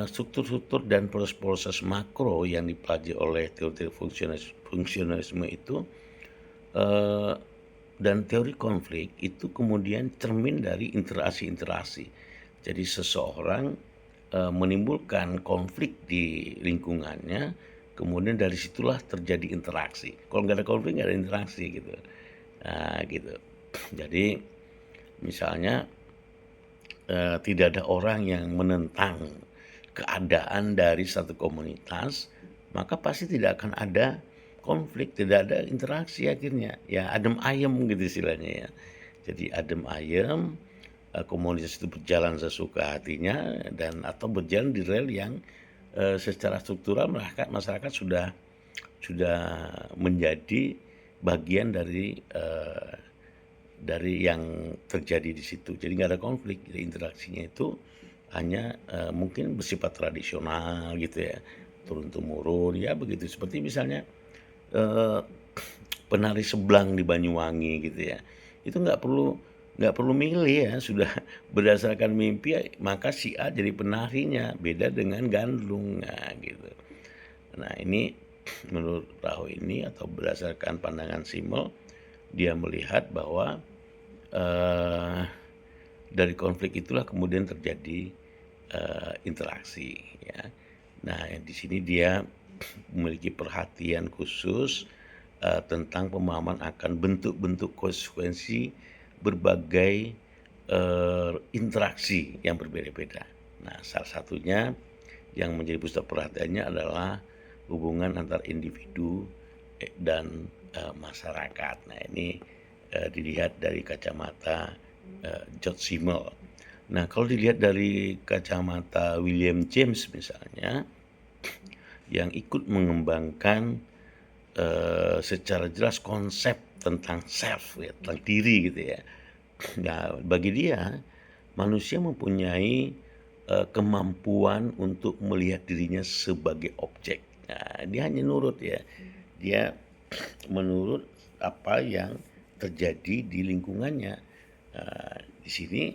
struktur-struktur dan proses-proses makro yang dipelajari oleh teori-teori fungsionalisme itu, eee, dan teori konflik itu kemudian cermin dari interaksi-interaksi. Jadi seseorang, menimbulkan konflik di lingkungannya, kemudian dari situlah terjadi interaksi. Kalau nggak ada konflik nggak ada interaksi gitu. Nah gitu. Jadi misalnya, tidak ada orang yang menentang keadaan dari satu komunitas, maka pasti tidak akan ada konflik, tidak ada interaksi akhirnya. Ya adem ayem gitu istilahnya ya. Jadi adem ayem, komunitas itu berjalan sesuka hatinya dan atau berjalan di rel yang, secara struktural masyarakat sudah menjadi bagian dari yang terjadi di situ. Jadi nggak ada konflik, jadi interaksinya itu hanya, mungkin bersifat tradisional gitu ya, turun-temurun, ya begitu. Seperti misalnya, eee, penari sebelang di Banyuwangi gitu ya, itu nggak perlu milih ya, sudah berdasarkan mimpi ya maka si A jadi penarinya, beda dengan gandrung, nah gitu. Nah ini menurut Raho ini atau berdasarkan pandangan Simmel, dia melihat bahwa, eee, dari konflik itulah kemudian terjadi, interaksi ya. Nah di sini dia memiliki perhatian khusus, tentang pemahaman akan bentuk-bentuk konsekuensi berbagai, interaksi yang berbeda-beda. Nah salah satunya yang menjadi pusat perhatiannya adalah hubungan antar individu, dan, masyarakat. Nah ini, dilihat dari kacamata, George Simmel. Nah kalau dilihat dari kacamata William James misalnya, yang ikut mengembangkan, secara jelas konsep tentang self ya, tentang diri gitu ya. Nah bagi dia, manusia mempunyai, kemampuan untuk melihat dirinya sebagai objek. Nah dia hanya nurut ya, dia menurut apa yang terjadi di lingkungannya. Di sini,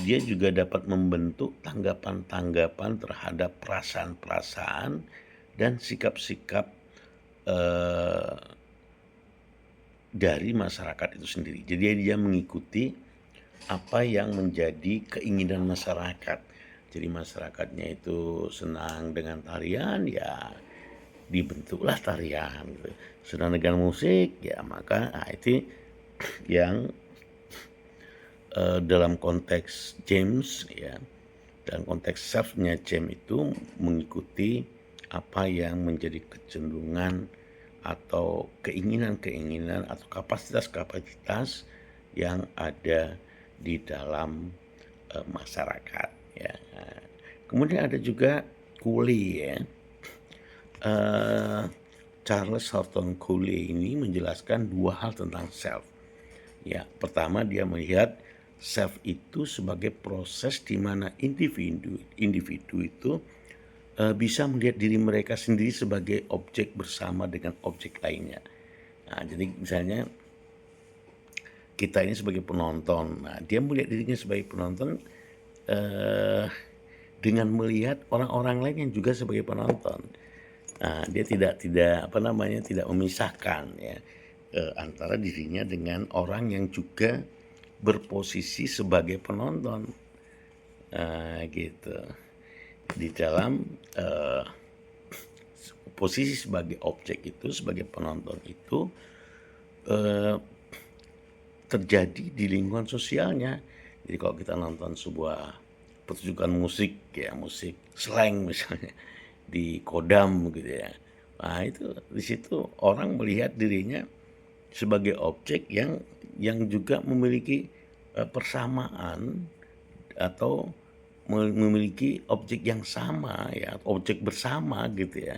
dia juga dapat membentuk tanggapan-tanggapan terhadap perasaan-perasaan dan sikap-sikap, eee, dari masyarakat itu sendiri. Jadi dia mengikuti apa yang menjadi keinginan masyarakat. Jadi masyarakatnya itu senang dengan tarian, ya dibentuklah tarian gitu. Senang dengan musik, ya maka itu yang dalam konteks James ya, dalam konteks self-nya James itu mengikuti apa yang menjadi kecenderungan atau keinginan-keinginan atau kapasitas-kapasitas yang ada di dalam masyarakat ya. Kemudian ada juga Cooley ya. Charles Horton Cooley ini menjelaskan dua hal tentang self. Ya, pertama dia melihat self itu sebagai proses di mana individu itu bisa melihat diri mereka sendiri sebagai objek bersama dengan objek lainnya. Nah, jadi misalnya kita ini sebagai penonton, nah dia melihat dirinya sebagai penonton eh, dengan melihat orang-orang lain yang juga sebagai penonton. Nah, dia tidak tidak memisahkan ya antara dirinya dengan orang yang juga berposisi sebagai penonton. Gitu. Di dalam posisi sebagai objek itu, sebagai penonton itu eh, terjadi di lingkungan sosialnya. Jadi kalau kita nonton sebuah pertunjukan musik ya, musik slang misalnya di Kodam gitu ya. Nah, itu di situ orang melihat dirinya sebagai objek yang juga memiliki persamaan atau memiliki objek yang sama ya, objek bersama gitu ya,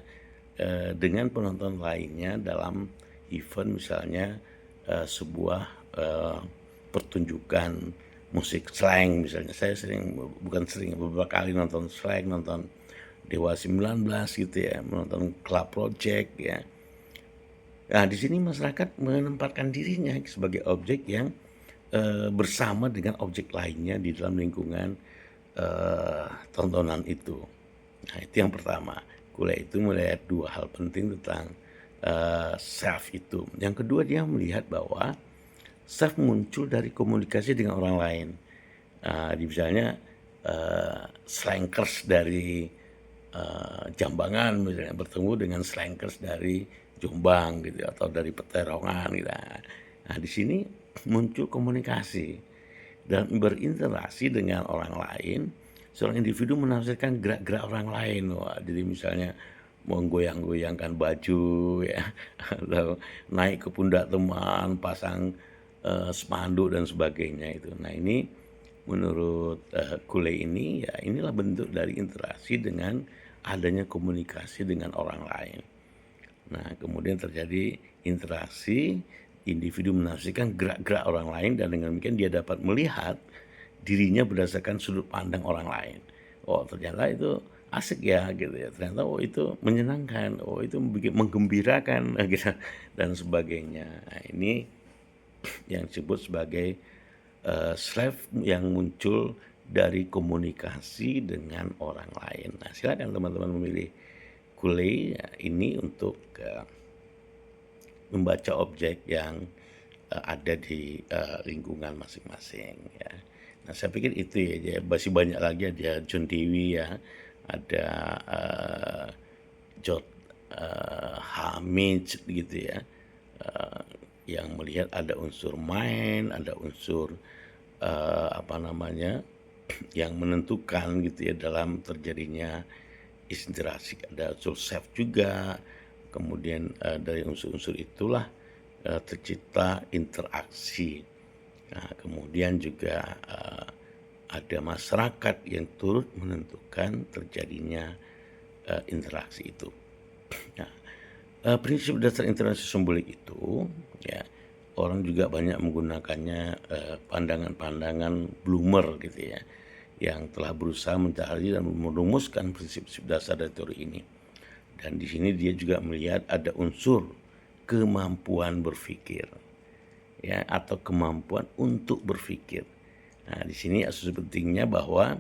dengan penonton lainnya dalam event misalnya sebuah pertunjukan musik slang misalnya. Saya beberapa kali nonton slang, nonton Dewa 19 gitu ya, menonton Club Project ya. Nah, di sini masyarakat menempatkan dirinya sebagai objek yang bersama dengan objek lainnya di dalam lingkungan tontonan itu. Nah, itu yang pertama. Kuliah itu melihat dua hal penting tentang self itu. Yang kedua, dia melihat bahwa self muncul dari komunikasi dengan orang lain. Misalnya slankers dari Jambangan misalnya bertemu dengan slankers dari Jombang gitu atau dari Peterongan gitu. Nah, di sini muncul komunikasi dan berinteraksi dengan orang lain. Seorang individu menafsirkan gerak-gerak orang lain. Wah, jadi misalnya menggoyang-goyangkan baju ya atau naik ke pundak teman, pasang spanduk dan sebagainya itu. Nah, ini menurut Kule ini ya inilah bentuk dari interaksi dengan adanya komunikasi dengan orang lain. Nah, kemudian terjadi interaksi, individu menafsirkan gerak-gerak orang lain dan dengan demikian dia dapat melihat dirinya berdasarkan sudut pandang orang lain. Oh, ternyata itu asik ya gitu ya. Ternyata oh itu menyenangkan, oh itu menggembirakan gitu dan sebagainya. Nah, ini yang disebut sebagai slave yang muncul dari komunikasi dengan orang lain. Nah, silakan teman-teman memilih Cooley ini untuk membaca objek yang ada di lingkungan masing-masing ya. Nah, saya pikir itu ya, masih banyak lagi, ada John Dewey ya, ada George Hamid gitu ya, yang melihat ada unsur main, ada unsur yang menentukan gitu ya dalam terjadinya interaksi, ada unsur self juga. Kemudian dari unsur-unsur itulah tercipta interaksi. Nah, kemudian juga ada masyarakat yang turut menentukan terjadinya interaksi itu. Nah, prinsip dasar interaksi simbolik itu ya orang juga banyak menggunakannya pandangan-pandangan Bloomer gitu ya, yang telah berusaha mencari dan merumuskan prinsip-prinsip dasar dari teori ini. Dan di sini dia juga melihat ada unsur kemampuan berpikir, ya, atau kemampuan untuk berpikir. Nah, di sini asas pentingnya bahwa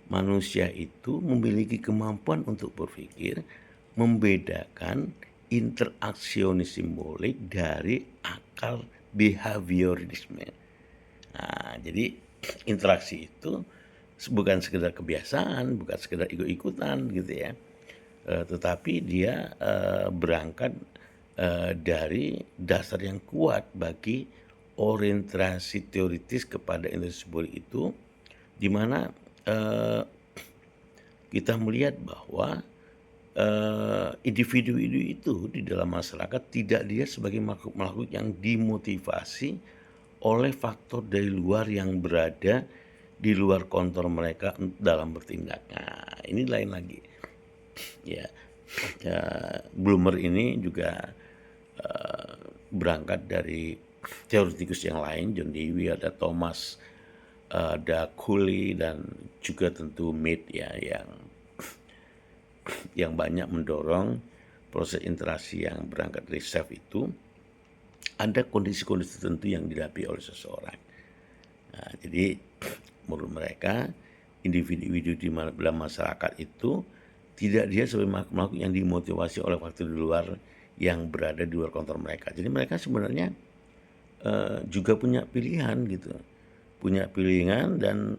manusia itu memiliki kemampuan untuk berpikir, membedakan interaksionis simbolik dari akal behaviorisme. Nah, jadi interaksi itu bukan sekedar kebiasaan, bukan sekedar ikut-ikutan gitu ya, tetapi dia berangkat dari dasar yang kuat bagi orientasi teoritis kepada interaksi simbolik itu, di mana kita melihat bahwa individu-individu itu di dalam masyarakat tidak dia sebagai makhluk-makhluk yang dimotivasi oleh faktor dari luar yang berada di luar kontrol mereka dalam bertindak. Nah, ini lain lagi. Ya, Bloomer ini juga berangkat dari teoretikus yang lain, John Dewey, ada Thomas, ada Cooley, dan juga tentu Mead ya, yang banyak mendorong proses interaksi yang berangkat dari self itu. Ada kondisi-kondisi tertentu yang dihadapi oleh seseorang. Nah, jadi menurut mereka individu-individu di dalam masyarakat itu tidak dia sebagai makhluk yang dimotivasi oleh faktor di luar yang berada di luar kontrol mereka. Jadi mereka sebenarnya juga punya pilihan gitu, punya pilihan, dan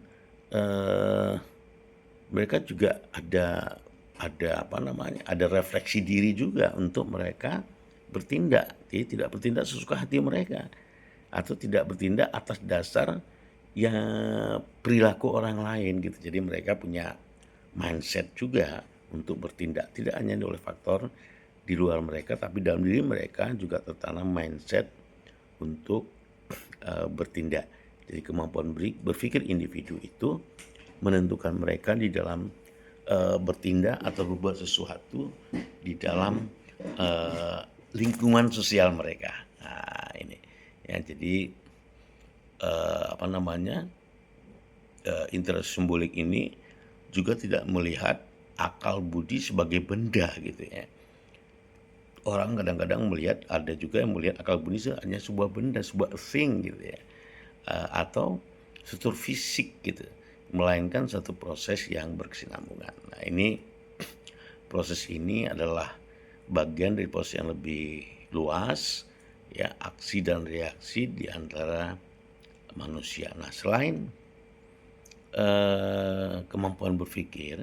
mereka juga ada ada refleksi diri juga untuk mereka bertindak. Jadi tidak bertindak sesuka hati mereka, atau tidak bertindak atas dasar ya perilaku orang lain gitu. Jadi mereka punya mindset juga untuk bertindak, tidak hanya oleh faktor di luar mereka, tapi dalam diri mereka juga tertanam mindset untuk bertindak. Jadi kemampuan berpikir individu itu menentukan mereka di dalam bertindak atau berbuat sesuatu di dalam lingkungan sosial mereka. Nah, ini ya, jadi interaksi simbolik ini juga tidak melihat akal budi sebagai benda gitu ya. Orang kadang-kadang melihat, ada juga yang melihat akal budi hanya sebuah benda, sebuah thing gitu ya, atau struktur fisik gitu, melainkan satu proses yang berkesinambungan. Nah, ini proses ini adalah bagian dari proses yang lebih luas ya, aksi dan reaksi di antara manusia. Nah, selain kemampuan berpikir,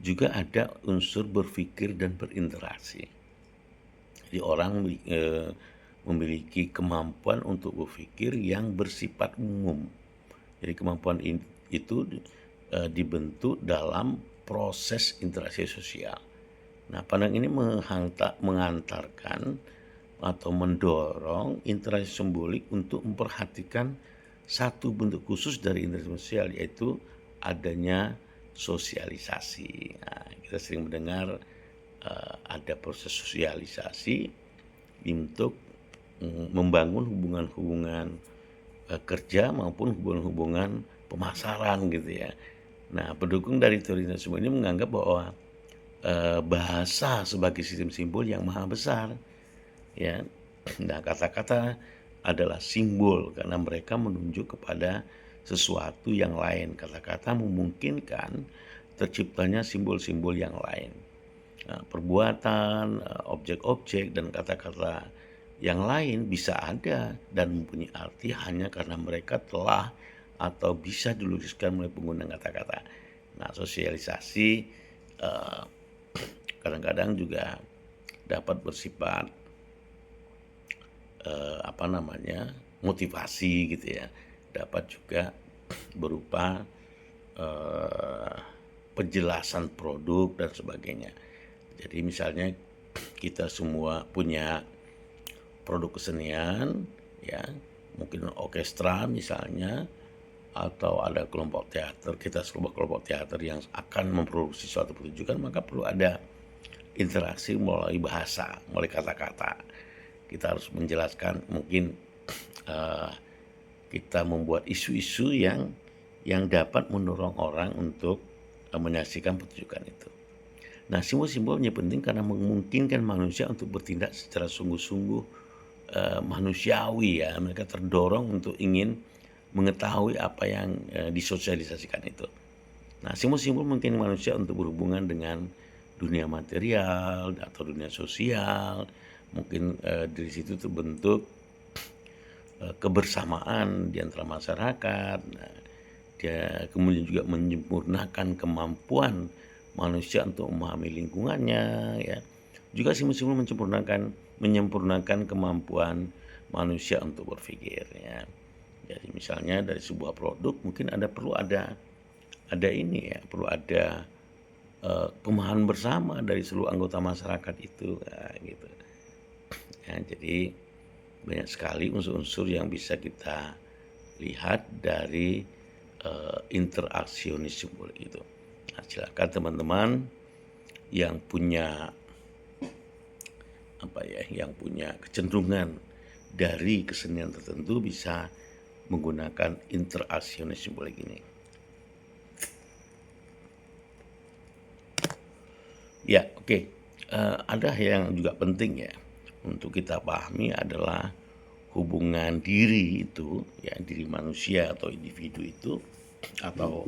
juga ada unsur berpikir dan berinteraksi. Jadi orang memiliki kemampuan untuk berpikir yang bersifat umum. Jadi kemampuan itu dibentuk dalam proses interaksi sosial. Nah, pandangan ini mengantarkan atau mendorong interaksi simbolik untuk memperhatikan satu bentuk khusus dari interaksi sosial, yaitu adanya sosialisasi. Nah, kita sering mendengar ada proses sosialisasi untuk membangun hubungan-hubungan kerja maupun hubungan-hubungan pemasaran gitu ya. Nah, pendukung dari teori semua ini menganggap bahwa bahasa sebagai sistem simbol yang maha besar ya. Nah, kata-kata adalah simbol karena mereka menunjuk kepada sesuatu yang lain. Kata-kata memungkinkan terciptanya simbol-simbol yang lain. Nah, perbuatan, objek-objek, dan kata-kata yang lain bisa ada dan mempunyai arti hanya karena mereka telah atau bisa diluruskan melalui penggunaan kata-kata. Nah, sosialisasi kadang-kadang juga dapat bersifat motivasi gitu ya, dapat juga berupa penjelasan produk dan sebagainya. Jadi misalnya kita semua punya produk kesenian ya, mungkin orkestra misalnya, atau ada kelompok teater, kita sebuah kelompok teater yang akan memproduksi suatu pertunjukan, maka perlu ada interaksi melalui bahasa, melalui kata-kata. Kita harus menjelaskan, mungkin kita membuat isu-isu yang dapat mendorong orang untuk menyaksikan pertunjukan itu. Nah, simbol-simbolnya penting karena memungkinkan manusia untuk bertindak secara sungguh-sungguh manusiawi ya. Mereka terdorong untuk ingin mengetahui apa yang disosialisasikan itu. Nah, simbol-simbol mungkin manusia untuk berhubungan dengan dunia material atau dunia sosial. Mungkin dari situ terbentuk kebersamaan di antara masyarakat. Nah, dia kemudian juga menyempurnakan kemampuan manusia untuk memahami lingkungannya ya. Juga simbol-simbol menyempurnakan kemampuan manusia untuk berpikir ya. Jadi misalnya dari sebuah produk mungkin perlu ada ini ya, perlu ada pemahaman bersama dari seluruh anggota masyarakat itu gitu. Ya, jadi banyak sekali unsur-unsur yang bisa kita lihat dari interaksionis simbolik itu. Nah, silakan teman-teman yang punya yang punya kecenderungan dari kesenian tertentu bisa menggunakan interaksionis simbolik ini. Ya, oke. Ada yang juga penting ya untuk kita pahami adalah hubungan diri itu, ya diri manusia atau individu itu atau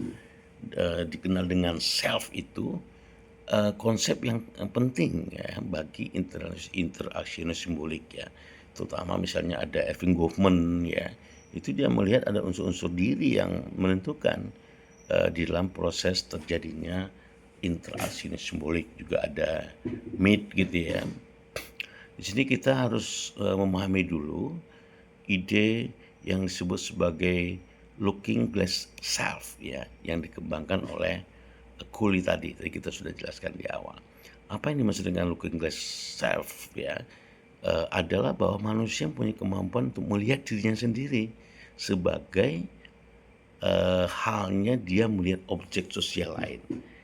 dikenal dengan self itu konsep yang penting ya bagi interaksionis simbolik ya. Terutama misalnya ada Erving Goffman ya, itu dia melihat ada unsur-unsur diri yang menentukan di dalam proses terjadinya interaksi simbolik. Juga ada myth gitu ya. Di sini kita harus memahami dulu ide yang disebut sebagai looking glass self ya, yang dikembangkan oleh Cooley tadi kita sudah jelaskan di awal. Apa yang dimaksud dengan looking glass self ya? Adalah bahwa manusia punya kemampuan untuk melihat dirinya sendiri sebagai halnya dia melihat objek sosial lain.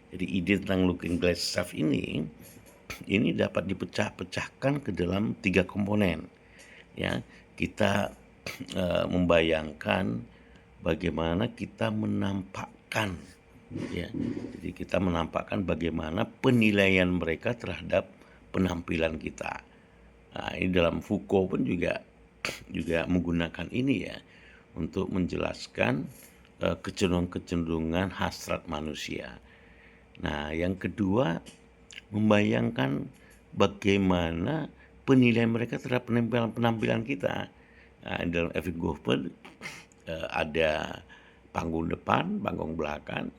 Jadi ide tentang looking glass self ini dapat dipecah-pecahkan ke dalam 3 komponen. Ya, kita membayangkan bagaimana kita menampakkan ya. Jadi kita menampakkan bagaimana penilaian mereka terhadap penampilan kita. Nah, ini dalam Foucault pun juga menggunakan ini ya untuk menjelaskan kecenderungan-kecenderungan hasrat manusia. Nah, yang kedua membayangkan bagaimana penilaian mereka terhadap penampilan kita. Nah, dalam Erving Goffman ada panggung depan, panggung belakang.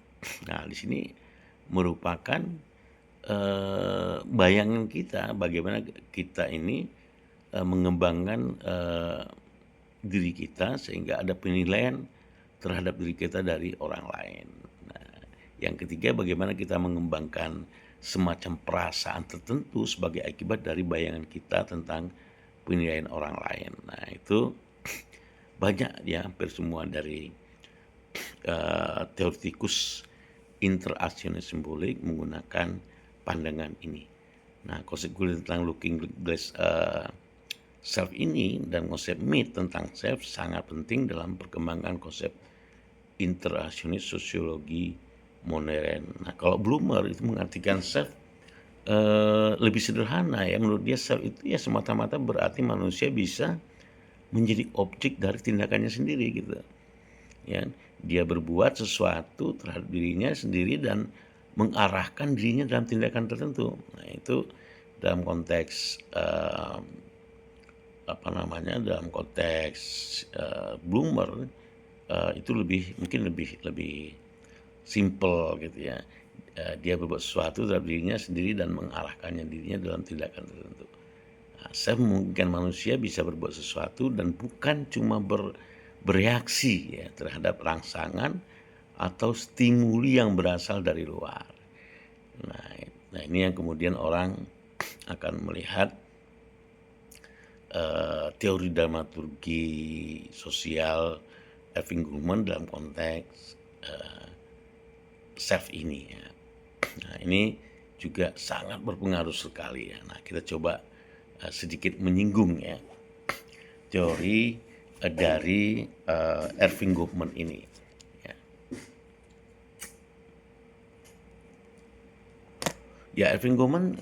Nah, di sini merupakan bayangan kita bagaimana kita ini mengembangkan diri kita sehingga ada penilaian terhadap diri kita dari orang lain. Nah, yang ketiga bagaimana kita mengembangkan semacam perasaan tertentu sebagai akibat dari bayangan kita tentang penilaian orang lain. Nah, itu banyak ya, hampir semua dari teoretikus interaksionis simbolik menggunakan pandangan ini. Nah, konsep Cooley tentang looking glass self ini dan konsep myth tentang self sangat penting dalam perkembangan konsep interaksionis sosiologi modern. Nah, kalau Blumer itu mengartikan self lebih sederhana ya. Menurut dia self itu ya semata-mata berarti manusia bisa menjadi objek dari tindakannya sendiri gitu. Ya, dia berbuat sesuatu terhadap dirinya sendiri dan mengarahkan dirinya dalam tindakan tertentu. Nah, itu dalam konteks dalam konteks Blumer itu mungkin lebih simple gitu ya. Dia berbuat sesuatu terhadap dirinya sendiri dan mengarahkannya dirinya dalam tindakan tertentu. Nah, saya memungkinkan manusia bisa berbuat sesuatu dan bukan cuma bereaksi ya terhadap rangsangan atau stimuli yang berasal dari luar. Nah, ini yang kemudian orang akan melihat teori dramaturgi sosial Erving Goffman dalam konteks self ini ya. Nah, ini juga sangat berpengaruh sekali ya. Nah, kita coba sedikit menyinggung ya teori dari Erving Goffman ini. Ya. Ya, Erving Goffman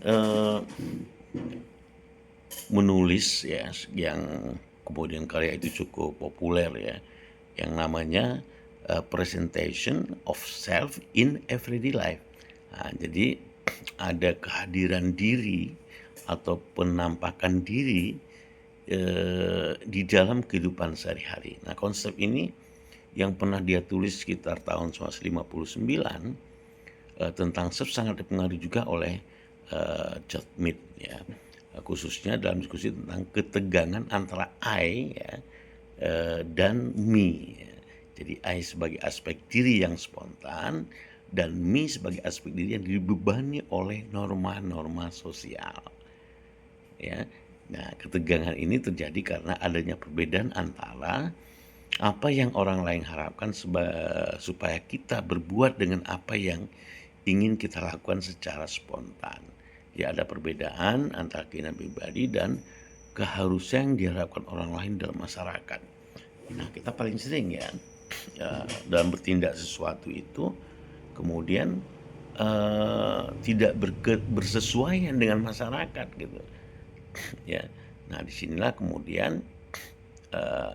menulis ya yang kemudian karya itu cukup populer ya, yang namanya Presentation of Self in Everyday Life. Nah, jadi ada kehadiran diri atau penampakan diri di dalam kehidupan sehari-hari. Nah, konsep ini yang pernah dia tulis sekitar tahun 1959 tentang self sangat dipengaruhi juga oleh John Smith ya, khususnya dalam diskusi tentang ketegangan antara I ya, dan me ya. Jadi I sebagai aspek diri yang spontan dan me sebagai aspek diri yang dibebani oleh norma-norma sosial ya. Nah, ketegangan ini terjadi karena adanya perbedaan antara apa yang orang lain harapkan supaya kita berbuat dengan apa yang ingin kita lakukan secara spontan. Ya, ada perbedaan antara keinginan pribadi dan keharusan yang diharapkan orang lain dalam masyarakat. Nah, kita paling sering ya, dalam bertindak sesuatu itu kemudian tidak bersesuaian dengan masyarakat gitu ya. Nah, disinilah kemudian eh,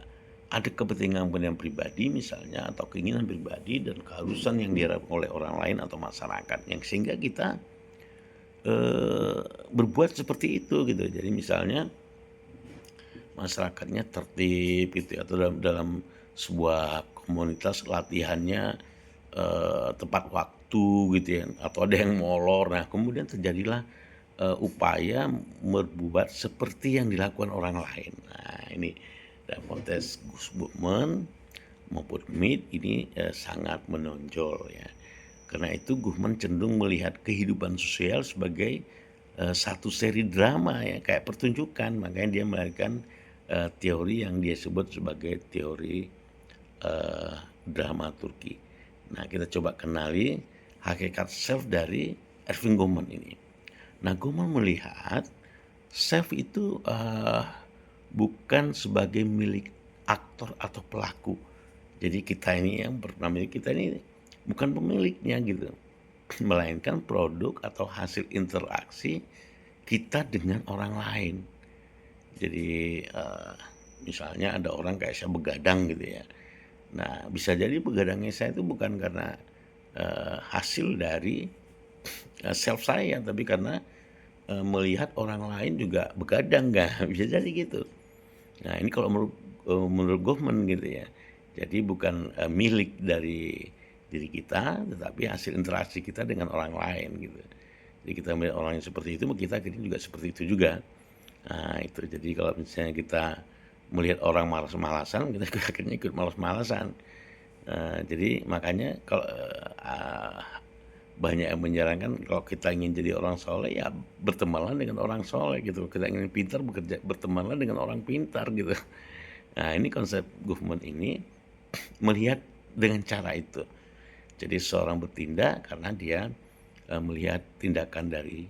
ada kepentingan pribadi misalnya atau keinginan pribadi dan keharusan yang diharapkan oleh orang lain atau masyarakat yang sehingga kita berbuat seperti itu gitu. Jadi misalnya masyarakatnya tertib gitu ya, atau dalam sebuah komunitas latihannya tepat waktu gitu ya, atau ada yang molor. Nah, kemudian terjadilah upaya berbuat seperti yang dilakukan orang lain. Nah, ini dalam konteks Gus Bukman maupun Smith ini sangat menonjol ya. Karena itu Gufman cenderung melihat kehidupan sosial sebagai satu seri drama ya, kayak pertunjukan. Makanya dia melahirkan teori yang dia sebut sebagai teori dramaturgi. Nah, kita coba kenali hakikat self dari Erving Goffman ini. Nah, Goffman melihat self itu bukan sebagai milik aktor atau pelaku. Jadi kita ini yang bernama kita ini bukan pemiliknya gitu, melainkan produk atau hasil interaksi kita dengan orang lain. Jadi misalnya ada orang kayak saya begadang gitu ya. Nah, bisa jadi begadangnya saya itu bukan karena hasil dari self saya, tapi karena melihat orang lain juga begadang, nggak bisa jadi gitu. Nah, ini kalau menurut Goffman gitu ya. Jadi bukan milik dari diri kita, tetapi hasil interaksi kita dengan orang lain gitu. Jadi kita melihat orang yang seperti itu, kita akhirnya juga seperti itu juga. Nah, itu. Jadi kalau misalnya kita melihat orang malas-malasan, kita akhirnya ikut malas-malasan. Jadi makanya kalau banyak yang menyarankan kalau kita ingin jadi orang soleh ya bertemanlah dengan orang soleh gitu. Kita ingin pintar bertemanlah dengan orang pintar gitu. Nah, ini konsep Goffman ini melihat dengan cara itu. Jadi seorang bertindak karena dia melihat tindakan dari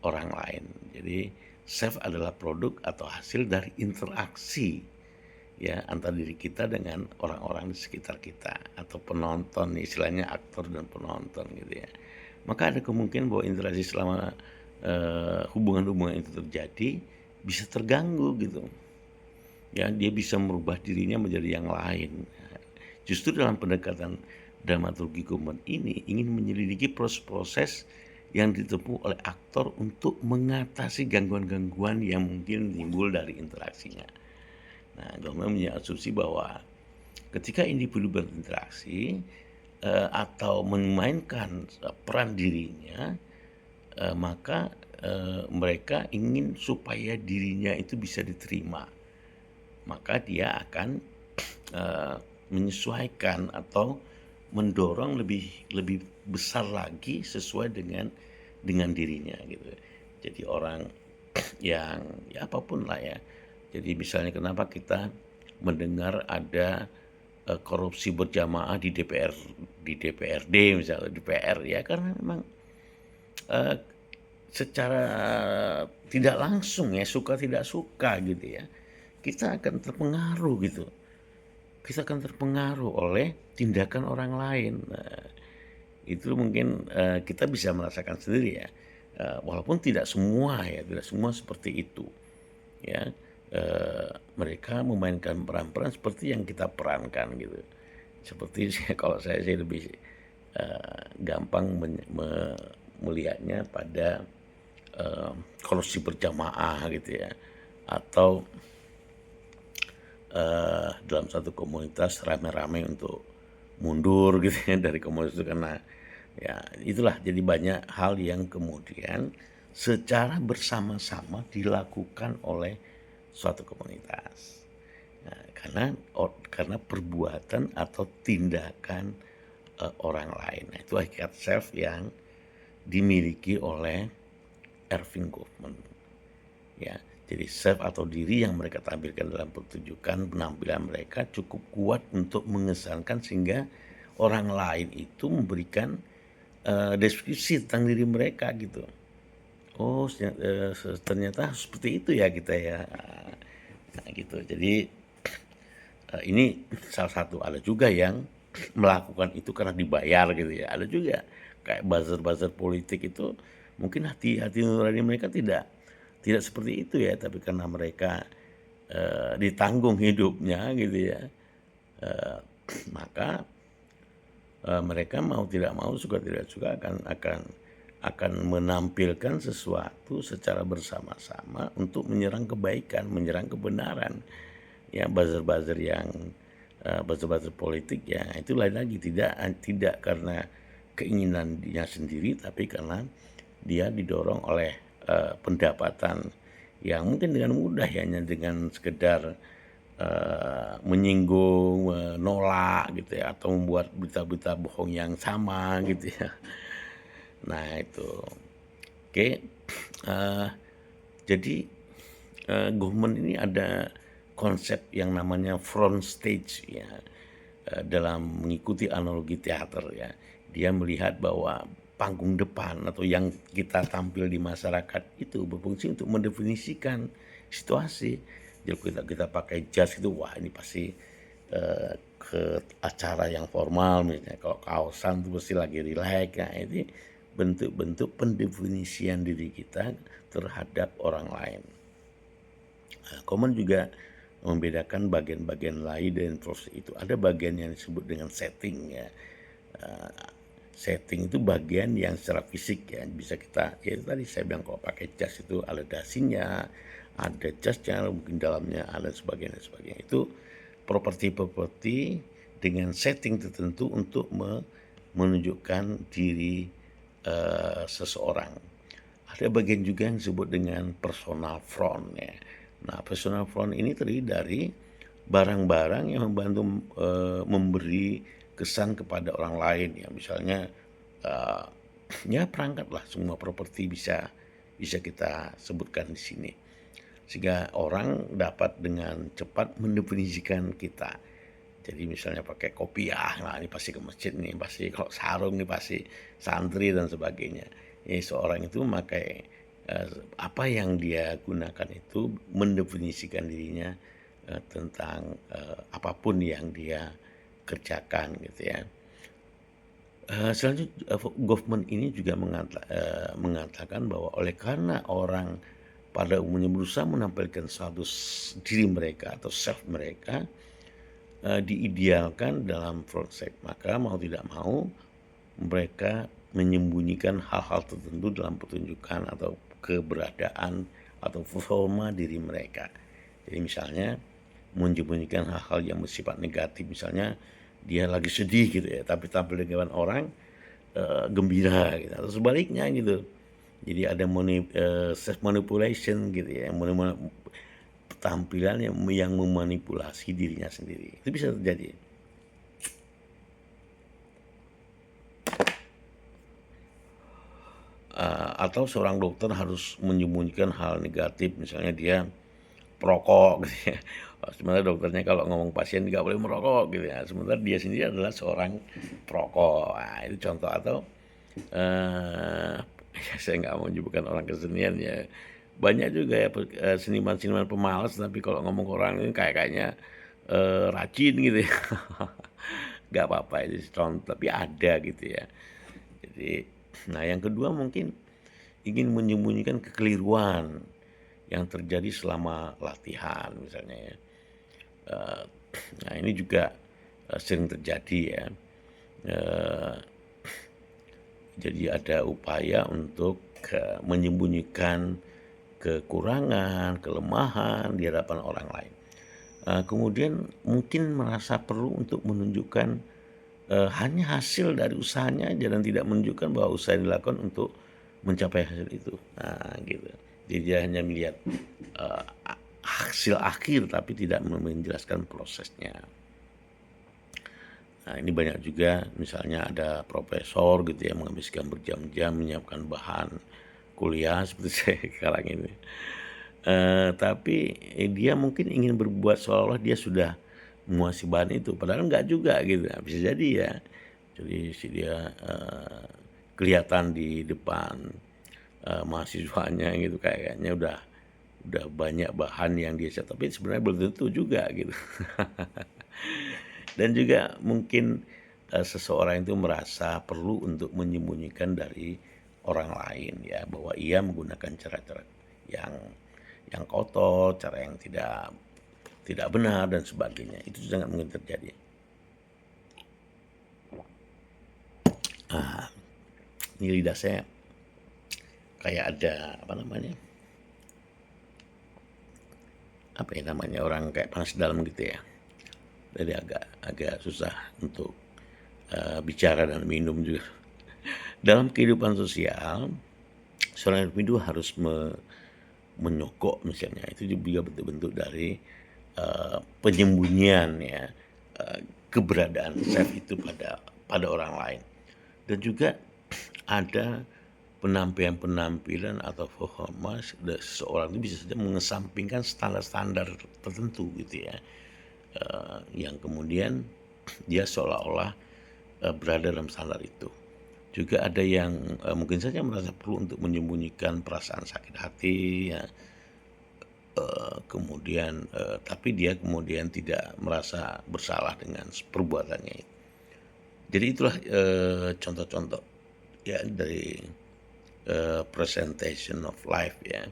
orang lain. Jadi self adalah produk atau hasil dari interaksi ya antara diri kita dengan orang-orang di sekitar kita atau penonton, istilahnya aktor dan penonton gitu ya. Maka ada kemungkinan bahwa interaksi selama hubungan-hubungan itu terjadi bisa terganggu gitu. Ya, dia bisa merubah dirinya menjadi yang lain. Justru dalam pendekatan dramaturgi Goffman ini ingin menyelidiki proses-proses yang ditempuh oleh aktor untuk mengatasi gangguan-gangguan yang mungkin timbul dari interaksinya. Nah, Goffman punya asumsi bahwa ketika individu berinteraksi atau memainkan peran dirinya, maka mereka ingin supaya dirinya itu bisa diterima. Maka dia akan menyesuaikan atau mendorong lebih besar lagi sesuai dengan dirinya gitu. Jadi orang yang ya apapun lah ya. Jadi misalnya kenapa kita mendengar ada korupsi berjamaah di DPRD misalnya DPR ya karena memang eh, secara tidak langsung ya suka tidak suka gitu ya kita akan terpengaruh gitu. Kita akan terpengaruh oleh tindakan orang lain. Nah, itu mungkin kita bisa merasakan sendiri ya. walaupun tidak semua ya, tidak semua seperti itu ya, mereka memainkan peran-peran seperti yang kita perankan gitu. Seperti kalau saya sih lebih, gampang melihatnya pada, eee, korupsi berjamaah gitu ya, atau, dalam satu komunitas rame-rame untuk mundur gitu ya dari komunitas itu karena ya itulah jadi banyak hal yang kemudian secara bersama-sama dilakukan oleh suatu komunitas. Nah, karena perbuatan atau tindakan, orang lain. Nah, itu hakikat self yang dimiliki oleh Erving Goffman, ya. Jadi self atau diri yang mereka tampilkan dalam pertunjukan penampilan mereka cukup kuat untuk mengesankan sehingga orang lain itu memberikan, deskripsi tentang diri mereka gitu. Oh, ternyata seperti itu ya kita ya, nah gitu. Jadi, ini salah satu, ada juga yang melakukan itu karena dibayar gitu ya, ada juga. Kayak buzzer-buzzer politik itu mungkin hati nurani mereka tidak seperti itu ya, tapi karena mereka, ditanggung hidupnya gitu ya, eee, maka, mereka mau tidak mau, suka tidak suka akan menampilkan sesuatu secara bersama-sama untuk menyerang kebaikan, menyerang kebenaran. Ya buzzer-buzzer yang, buzzer-buzzer politik ya itu lain lagi, tidak karena keinginan dia sendiri, tapi karena dia didorong oleh, pendapatan yang mungkin dengan mudah ya, hanya dengan sekedar, menyinggung, menolak gitu ya, atau membuat berita-berita bohong yang sama gitu ya. Nah itu, oke, eee, jadi, Goffman ini ada konsep yang namanya front stage ya, dalam mengikuti analogi teater ya. Dia melihat bahwa panggung depan atau yang kita tampil di masyarakat itu berfungsi untuk mendefinisikan situasi. Jadi kita pakai jas itu, wah ini pasti, ke acara yang formal misalnya, kalau kaosan itu pasti lagi rileks. Nah ini bentuk-bentuk pendefinisian diri kita terhadap orang lain. Nah, Common juga membedakan bagian-bagian lain dan proses itu. Ada bagian yang disebut dengan setting ya. Eh, Setting itu bagian yang secara fisik ya bisa kita, ya itu tadi saya bilang kalau pakai jas itu ada dasinya, ada jasnya, mungkin dalamnya ada sebagainya sebagainya. Itu properti-properti dengan setting tertentu untuk menunjukkan diri, seseorang. Ada bagian juga yang disebut dengan personal front ya. Nah, personal front ini terdiri dari barang-barang yang membantu, memberi kesan kepada orang lain ya. Misalnya, eee, ya perangkatlah, semua properti bisa bisa kita sebutkan di sini. Sehingga orang dapat dengan cepat mendefinisikan kita. Jadi misalnya pakai kopiah, nah ini pasti ke masjid nih, pasti kalau sarung nih pasti santri dan sebagainya. Ini seorang itu memakai, eee, apa yang dia gunakan itu mendefinisikan dirinya, tentang, apa yang dia kerjakan gitu ya. Selanjutnya, Goffman ini juga mengatakan bahwa oleh karena orang pada umumnya berusaha menampilkan suatu diri mereka atau self mereka, diidealkan dalam proses, maka mau tidak mau mereka menyembunyikan hal-hal tertentu dalam pertunjukan atau keberadaan atau performa diri mereka. Jadi misalnya menyembunyikan hal-hal yang bersifat negatif, misalnya dia lagi sedih gitu ya, tapi tampil di depan orang, gembira gitu, atau sebaliknya gitu. Jadi ada self manipulation gitu ya, tampilan yang memanipulasi dirinya sendiri. Itu bisa terjadi. Atau seorang dokter harus menyembunyikan hal negatif, misalnya dia perokok gitu ya. Sebenarnya dokternya kalau ngomong pasien nggak boleh merokok gitu ya, sementara dia sendiri adalah seorang perokok. Nah, itu contoh. Atau, eee, ya saya nggak mau menyebutkan orang kesenian ya, banyak juga ya seniman-seniman pemalas tapi kalau ngomong ke orang ini kayaknya, rajin gitu ya. Nggak apa-apa itu contoh, tapi ada gitu ya. Jadi, nah yang kedua mungkin ingin menyembunyikan kekeliruan yang terjadi selama latihan misalnya ya. Eee, nah ini juga, sering terjadi ya, eee, jadi ada upaya untuk, menyembunyikan kekurangan, kelemahan di hadapan orang lain. Kemudian mungkin merasa perlu untuk menunjukkan, hanya hasil dari usahanya aja dan tidak menunjukkan bahwa usaha yang dilakukan untuk mencapai hasil itu. Nah gitu. Jadi dia hanya melihat, eee, hasil akhir tapi tidak menjelaskan prosesnya. Nah ini banyak juga misalnya ada profesor gitu ya menghabiskan berjam-jam menyiapkan bahan kuliah seperti saya sekarang ini. Tapi, dia mungkin ingin berbuat seolah-olah dia sudah menguasai bahan itu, padahal enggak juga gitu. Nah, bisa jadi ya. Jadi dia, kelihatan di depan, mahasiswanya gitu kayaknya udah banyak bahan yang dia siap, tapi sebenarnya belum tentu juga gitu. Dan juga mungkin, seseorang itu merasa perlu untuk menyembunyikan dari orang lain ya, bahwa ia menggunakan cara-cara yang kotor, cara yang tidak tidak benar dan sebagainya. Itu sangat mungkin terjadi. Ah, ini lidah saya kayak ada apa ya namanya orang kayak panas dalam gitu ya. Jadi agak agak susah untuk bicara dan minum juga. Dalam kehidupan sosial, seorang individu harus menyokok misalnya itu juga bentuk-bentuk dari penyembunyian ya keberadaan self itu pada orang lain. Dan juga ada penampilan-penampilan atau performance dari seseorang itu bisa saja mengesampingkan standar-standar tertentu gitu ya, yang kemudian dia seolah-olah, berada dalam standar itu. Juga ada yang, mungkin saja merasa perlu untuk menyembunyikan perasaan sakit hati ya, kemudian, tapi dia kemudian tidak merasa bersalah dengan perbuatannya itu. Jadi itulah, contoh-contoh ya dari, presentation of life ya,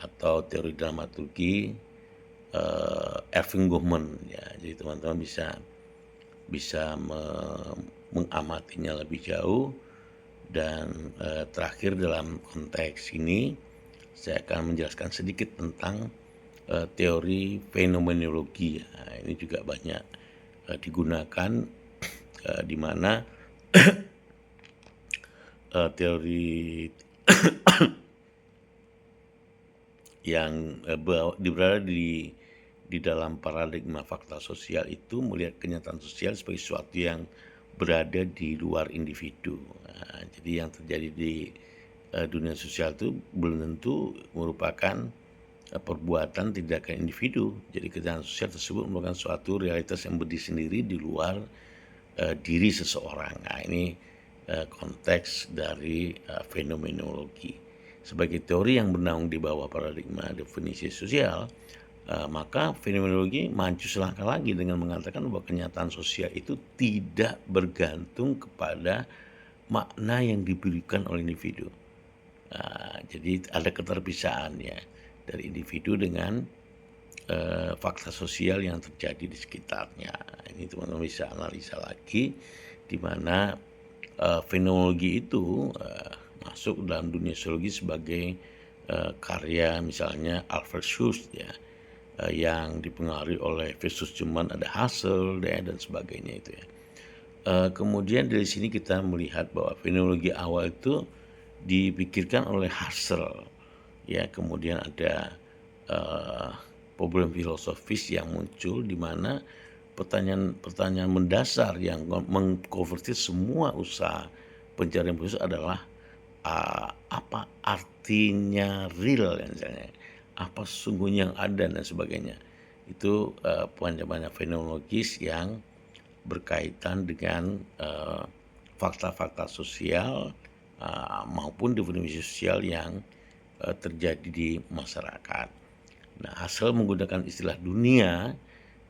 atau teori dramaturgi, Erving Goffman ya. Jadi teman-teman bisa bisa mengamatinya lebih jauh dan, terakhir dalam konteks ini saya akan menjelaskan sedikit tentang, teori fenomenologi ya. Nah, ini juga banyak, digunakan, di mana, teori yang, berada di dalam paradigma fakta sosial itu melihat kenyataan sosial sebagai sesuatu yang berada di luar individu. Nah, jadi yang terjadi di, dunia sosial itu belum tentu merupakan, perbuatan tindakan individu. Jadi kenyataan sosial tersebut merupakan suatu realitas yang berdiri sendiri di luar, diri seseorang. Nah ini, konteks dari, fenomenologi. Sebagai teori yang bernaung di bawah paradigma definisi sosial, maka fenomenologi maju selangkah lagi dengan mengatakan bahwa kenyataan sosial itu tidak bergantung kepada makna yang diberikan oleh individu. Jadi ada keterpisaan ya dari individu dengan, fakta sosial yang terjadi di sekitarnya. Ini teman-teman bisa analisa lagi di mana, fenomenologi itu, masuk dalam dunia sosiologi sebagai, karya misalnya Albert Schweitzer ya, yang dipengaruhi oleh Visus Schumann, ada Husserl ya dan sebagainya itu ya. Kemudian dari sini kita melihat bahwa fenomenologi awal itu dipikirkan oleh Husserl ya, kemudian ada, problem filosofis yang muncul di mana pertanyaan-pertanyaan mendasar yang mengkonversi semua usaha pencarian filsuf adalah, apa artinya real ya misalnya, apa sesungguhnya yang ada dan sebagainya. Itu, banyak-banyak fenomenologis yang berkaitan dengan, fakta-fakta sosial, maupun definisi sosial yang, terjadi di masyarakat. Nah, Haskell menggunakan istilah dunia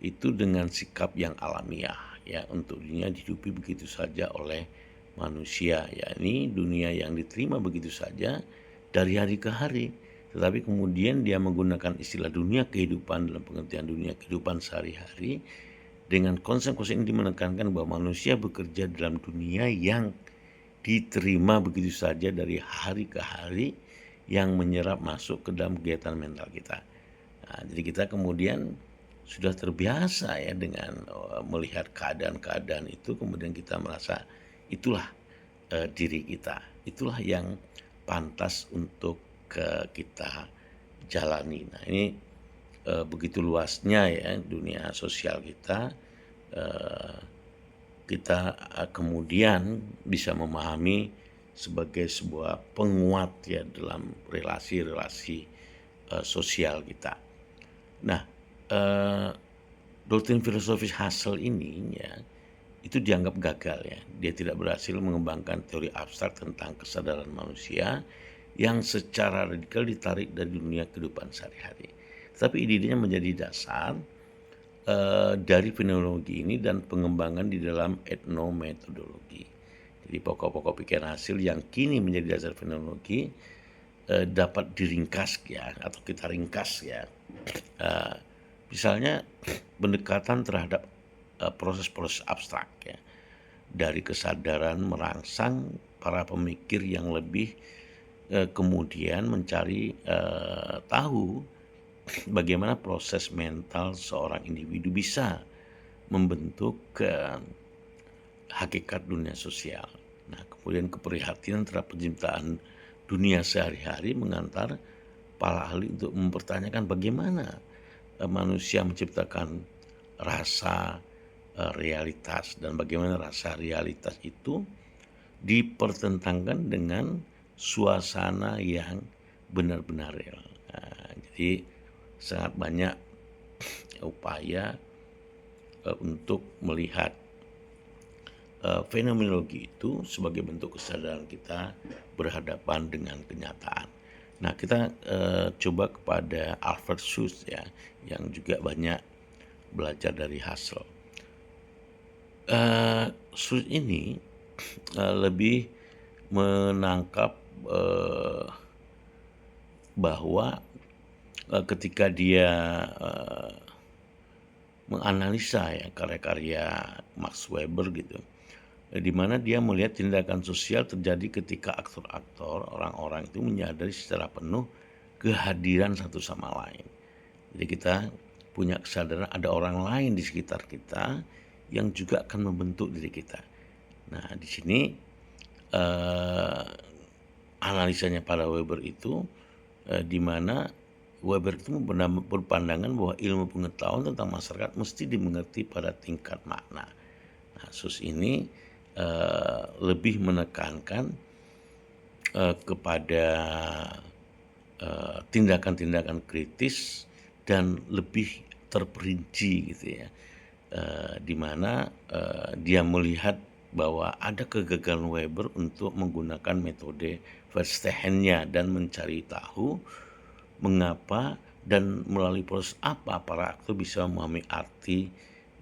itu dengan sikap yang alamiah ya, untuk dunia dihidupi begitu saja oleh manusia, yakni dunia yang diterima begitu saja dari hari ke hari, tetapi kemudian dia menggunakan istilah dunia kehidupan dalam pengertian dunia kehidupan sehari-hari dengan konsep-konsep ini menekankan bahwa manusia bekerja dalam dunia yang diterima begitu saja dari hari ke hari yang menyerap masuk ke dalam kegiatan mental kita. Nah, jadi kita kemudian sudah terbiasa ya dengan melihat keadaan-keadaan itu, kemudian kita merasa itulah diri kita, itulah yang pantas untuk kita jalani. Nah ini begitu luasnya ya dunia sosial kita, eh, kita kemudian bisa memahami sebagai sebuah penguat ya dalam relasi-relasi sosial kita. Nah, eh, doktrin filosofis Husserl ini ya itu dianggap gagal ya. Dia tidak berhasil mengembangkan teori abstrak tentang kesadaran manusia yang secara radikal ditarik dari dunia kehidupan sehari-hari. Tapi ide-idenya menjadi dasar dari fenomenologi ini dan pengembangan di dalam etnometodologi. Jadi pokok-pokok pikiran hasil yang kini menjadi dasar fenomenologi dapat diringkas ya atau kita ringkas ya. Misalnya pendekatan terhadap proses-proses abstrak ya, dari kesadaran merangsang para pemikir yang lebih kemudian mencari tahu bagaimana proses mental seorang individu bisa membentuk hakikat dunia sosial. Nah, kemudian keprihatinan terhadap penciptaan dunia sehari-hari mengantar para ahli untuk mempertanyakan bagaimana manusia menciptakan rasa realitas dan bagaimana rasa realitas itu dipertentangkan dengan suasana yang benar-benar real. Nah, jadi sangat banyak upaya untuk melihat fenomenologi itu sebagai bentuk kesadaran kita berhadapan dengan kenyataan. Nah, kita coba kepada Alfred Schultz ya, yang juga banyak belajar dari Husserl. Schultz ini lebih menangkap bahwa ketika dia menganalisa ya karya-karya Max Weber gitu, di mana dia melihat tindakan sosial terjadi ketika aktor-aktor orang-orang itu menyadari secara penuh kehadiran satu sama lain. Jadi kita punya kesadaran ada orang lain di sekitar kita yang juga akan membentuk diri kita. Nah, di sini analisanya pada Weber itu di mana Weber itu berpandangan bahwa ilmu pengetahuan tentang masyarakat mesti dimengerti pada tingkat makna. Nah, Sus ini lebih menekankan kepada tindakan-tindakan kritis dan lebih terperinci gitu ya, di mana dia melihat bahwa ada kegagalan Weber untuk menggunakan metode Verstehen-nya dan mencari tahu mengapa dan melalui proses apa para aktor bisa memahami arti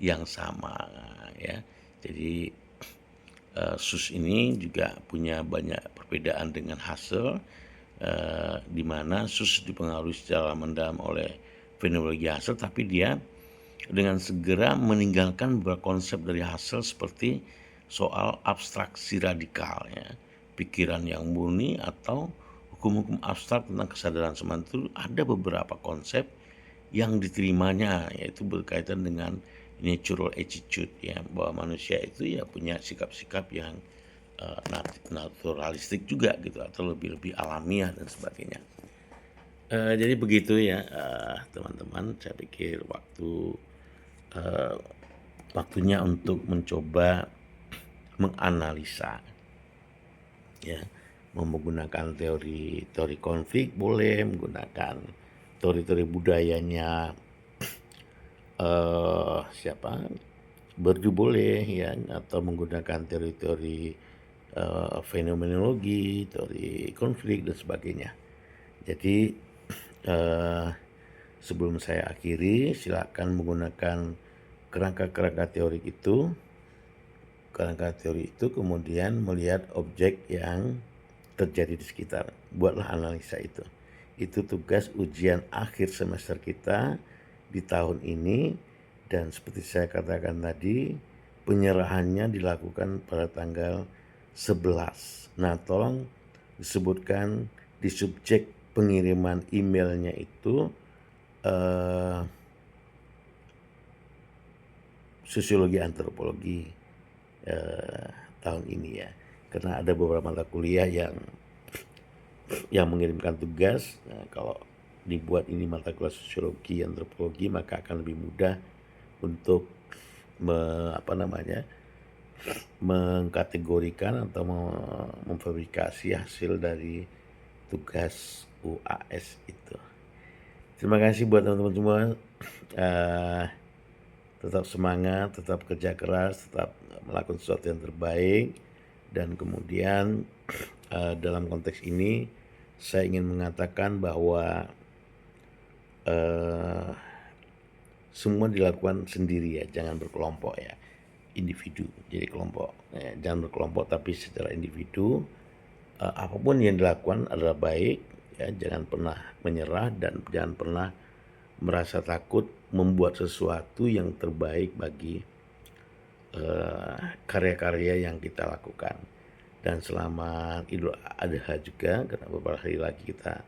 yang sama ya. Jadi Sus ini juga punya banyak perbedaan dengan Husserl, di mana Sus dipengaruhi secara mendalam oleh fenomenologi Husserl, tapi dia dengan segera meninggalkan beberapa konsep dari Husserl seperti soal abstraksi radikal ya, pikiran yang murni atau hukum-hukum abstrak tentang kesadaran semangat. Itu ada beberapa konsep yang diterimanya, yaitu berkaitan dengan natural attitude ya, bahwa manusia itu ya punya sikap-sikap yang naturalistik juga gitu atau lebih alamiah dan sebagainya. Jadi begitu ya teman-teman, saya pikir waktunya untuk mencoba menganalisa ya, menggunakan teori konflik boleh, menggunakan teori-teori budayanya Bourdieu boleh ya, atau menggunakan teori-teori fenomenologi, teori konflik dan sebagainya. Jadi sebelum saya akhiri, silakan menggunakan kerangka-kerangka teori itu. Kerangka teori itu kemudian melihat objek yang terjadi di sekitar. Buatlah analisa itu. Itu tugas ujian akhir semester kita di tahun ini, dan seperti saya katakan tadi, penyerahannya dilakukan pada tanggal 11. Nah, tolong disebutkan di subjek pengiriman emailnya itu eh, sosiologi antropologi eh, tahun ini ya, karena ada beberapa mata kuliah yang mengirimkan tugas. Nah, kalau dibuat ini mata kuliah sosiologi antropologi, maka akan lebih mudah untuk apa namanya, mengkategorikan atau memverifikasi hasil dari tugas UAS itu. Terima kasih buat teman-teman semua. Eh, Tetap semangat, tetap kerja keras, tetap melakukan sesuatu yang terbaik. Dan kemudian dalam konteks ini saya ingin mengatakan bahwa eh, semua dilakukan sendiri ya, jangan berkelompok ya, individu. Jadi kelompok, ya, jangan berkelompok tapi secara individu. Apapun yang dilakukan adalah baik, ya, jangan pernah menyerah dan jangan pernah merasa takut membuat sesuatu yang terbaik bagi karya-karya yang kita lakukan. Dan selamat Idul Adha juga, karena beberapa hari lagi kita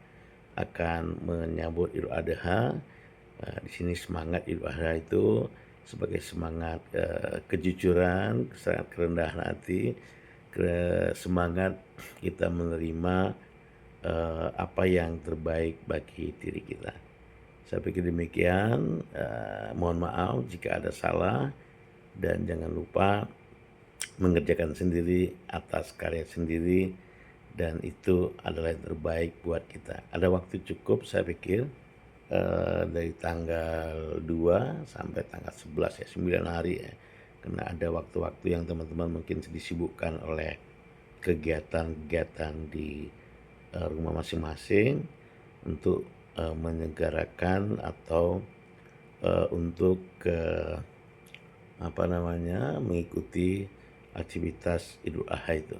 akan menyambut Idul Adha. Di sini semangat Idul Adha itu sebagai semangat kejujuran, sangat kerendahan hati, semangat kita menerima apa yang terbaik bagi diri kita. Saya pikir demikian. Mohon maaf jika ada salah, dan jangan lupa mengerjakan sendiri atas karya sendiri, dan itu adalah yang terbaik buat kita. Ada waktu cukup saya pikir, dari tanggal 2 sampai tanggal 11 ya, 9 hari ya. Karena ada waktu-waktu yang teman-teman mungkin disibukkan oleh kegiatan-kegiatan di rumah masing-masing untuk menyegarakan atau untuk mengikuti aktivitas Idul Adha itu.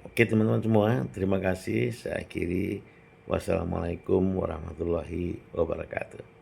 Oke teman-teman semua, terima kasih. Saya akhiri. Wassalamualaikum warahmatullahi wabarakatuh.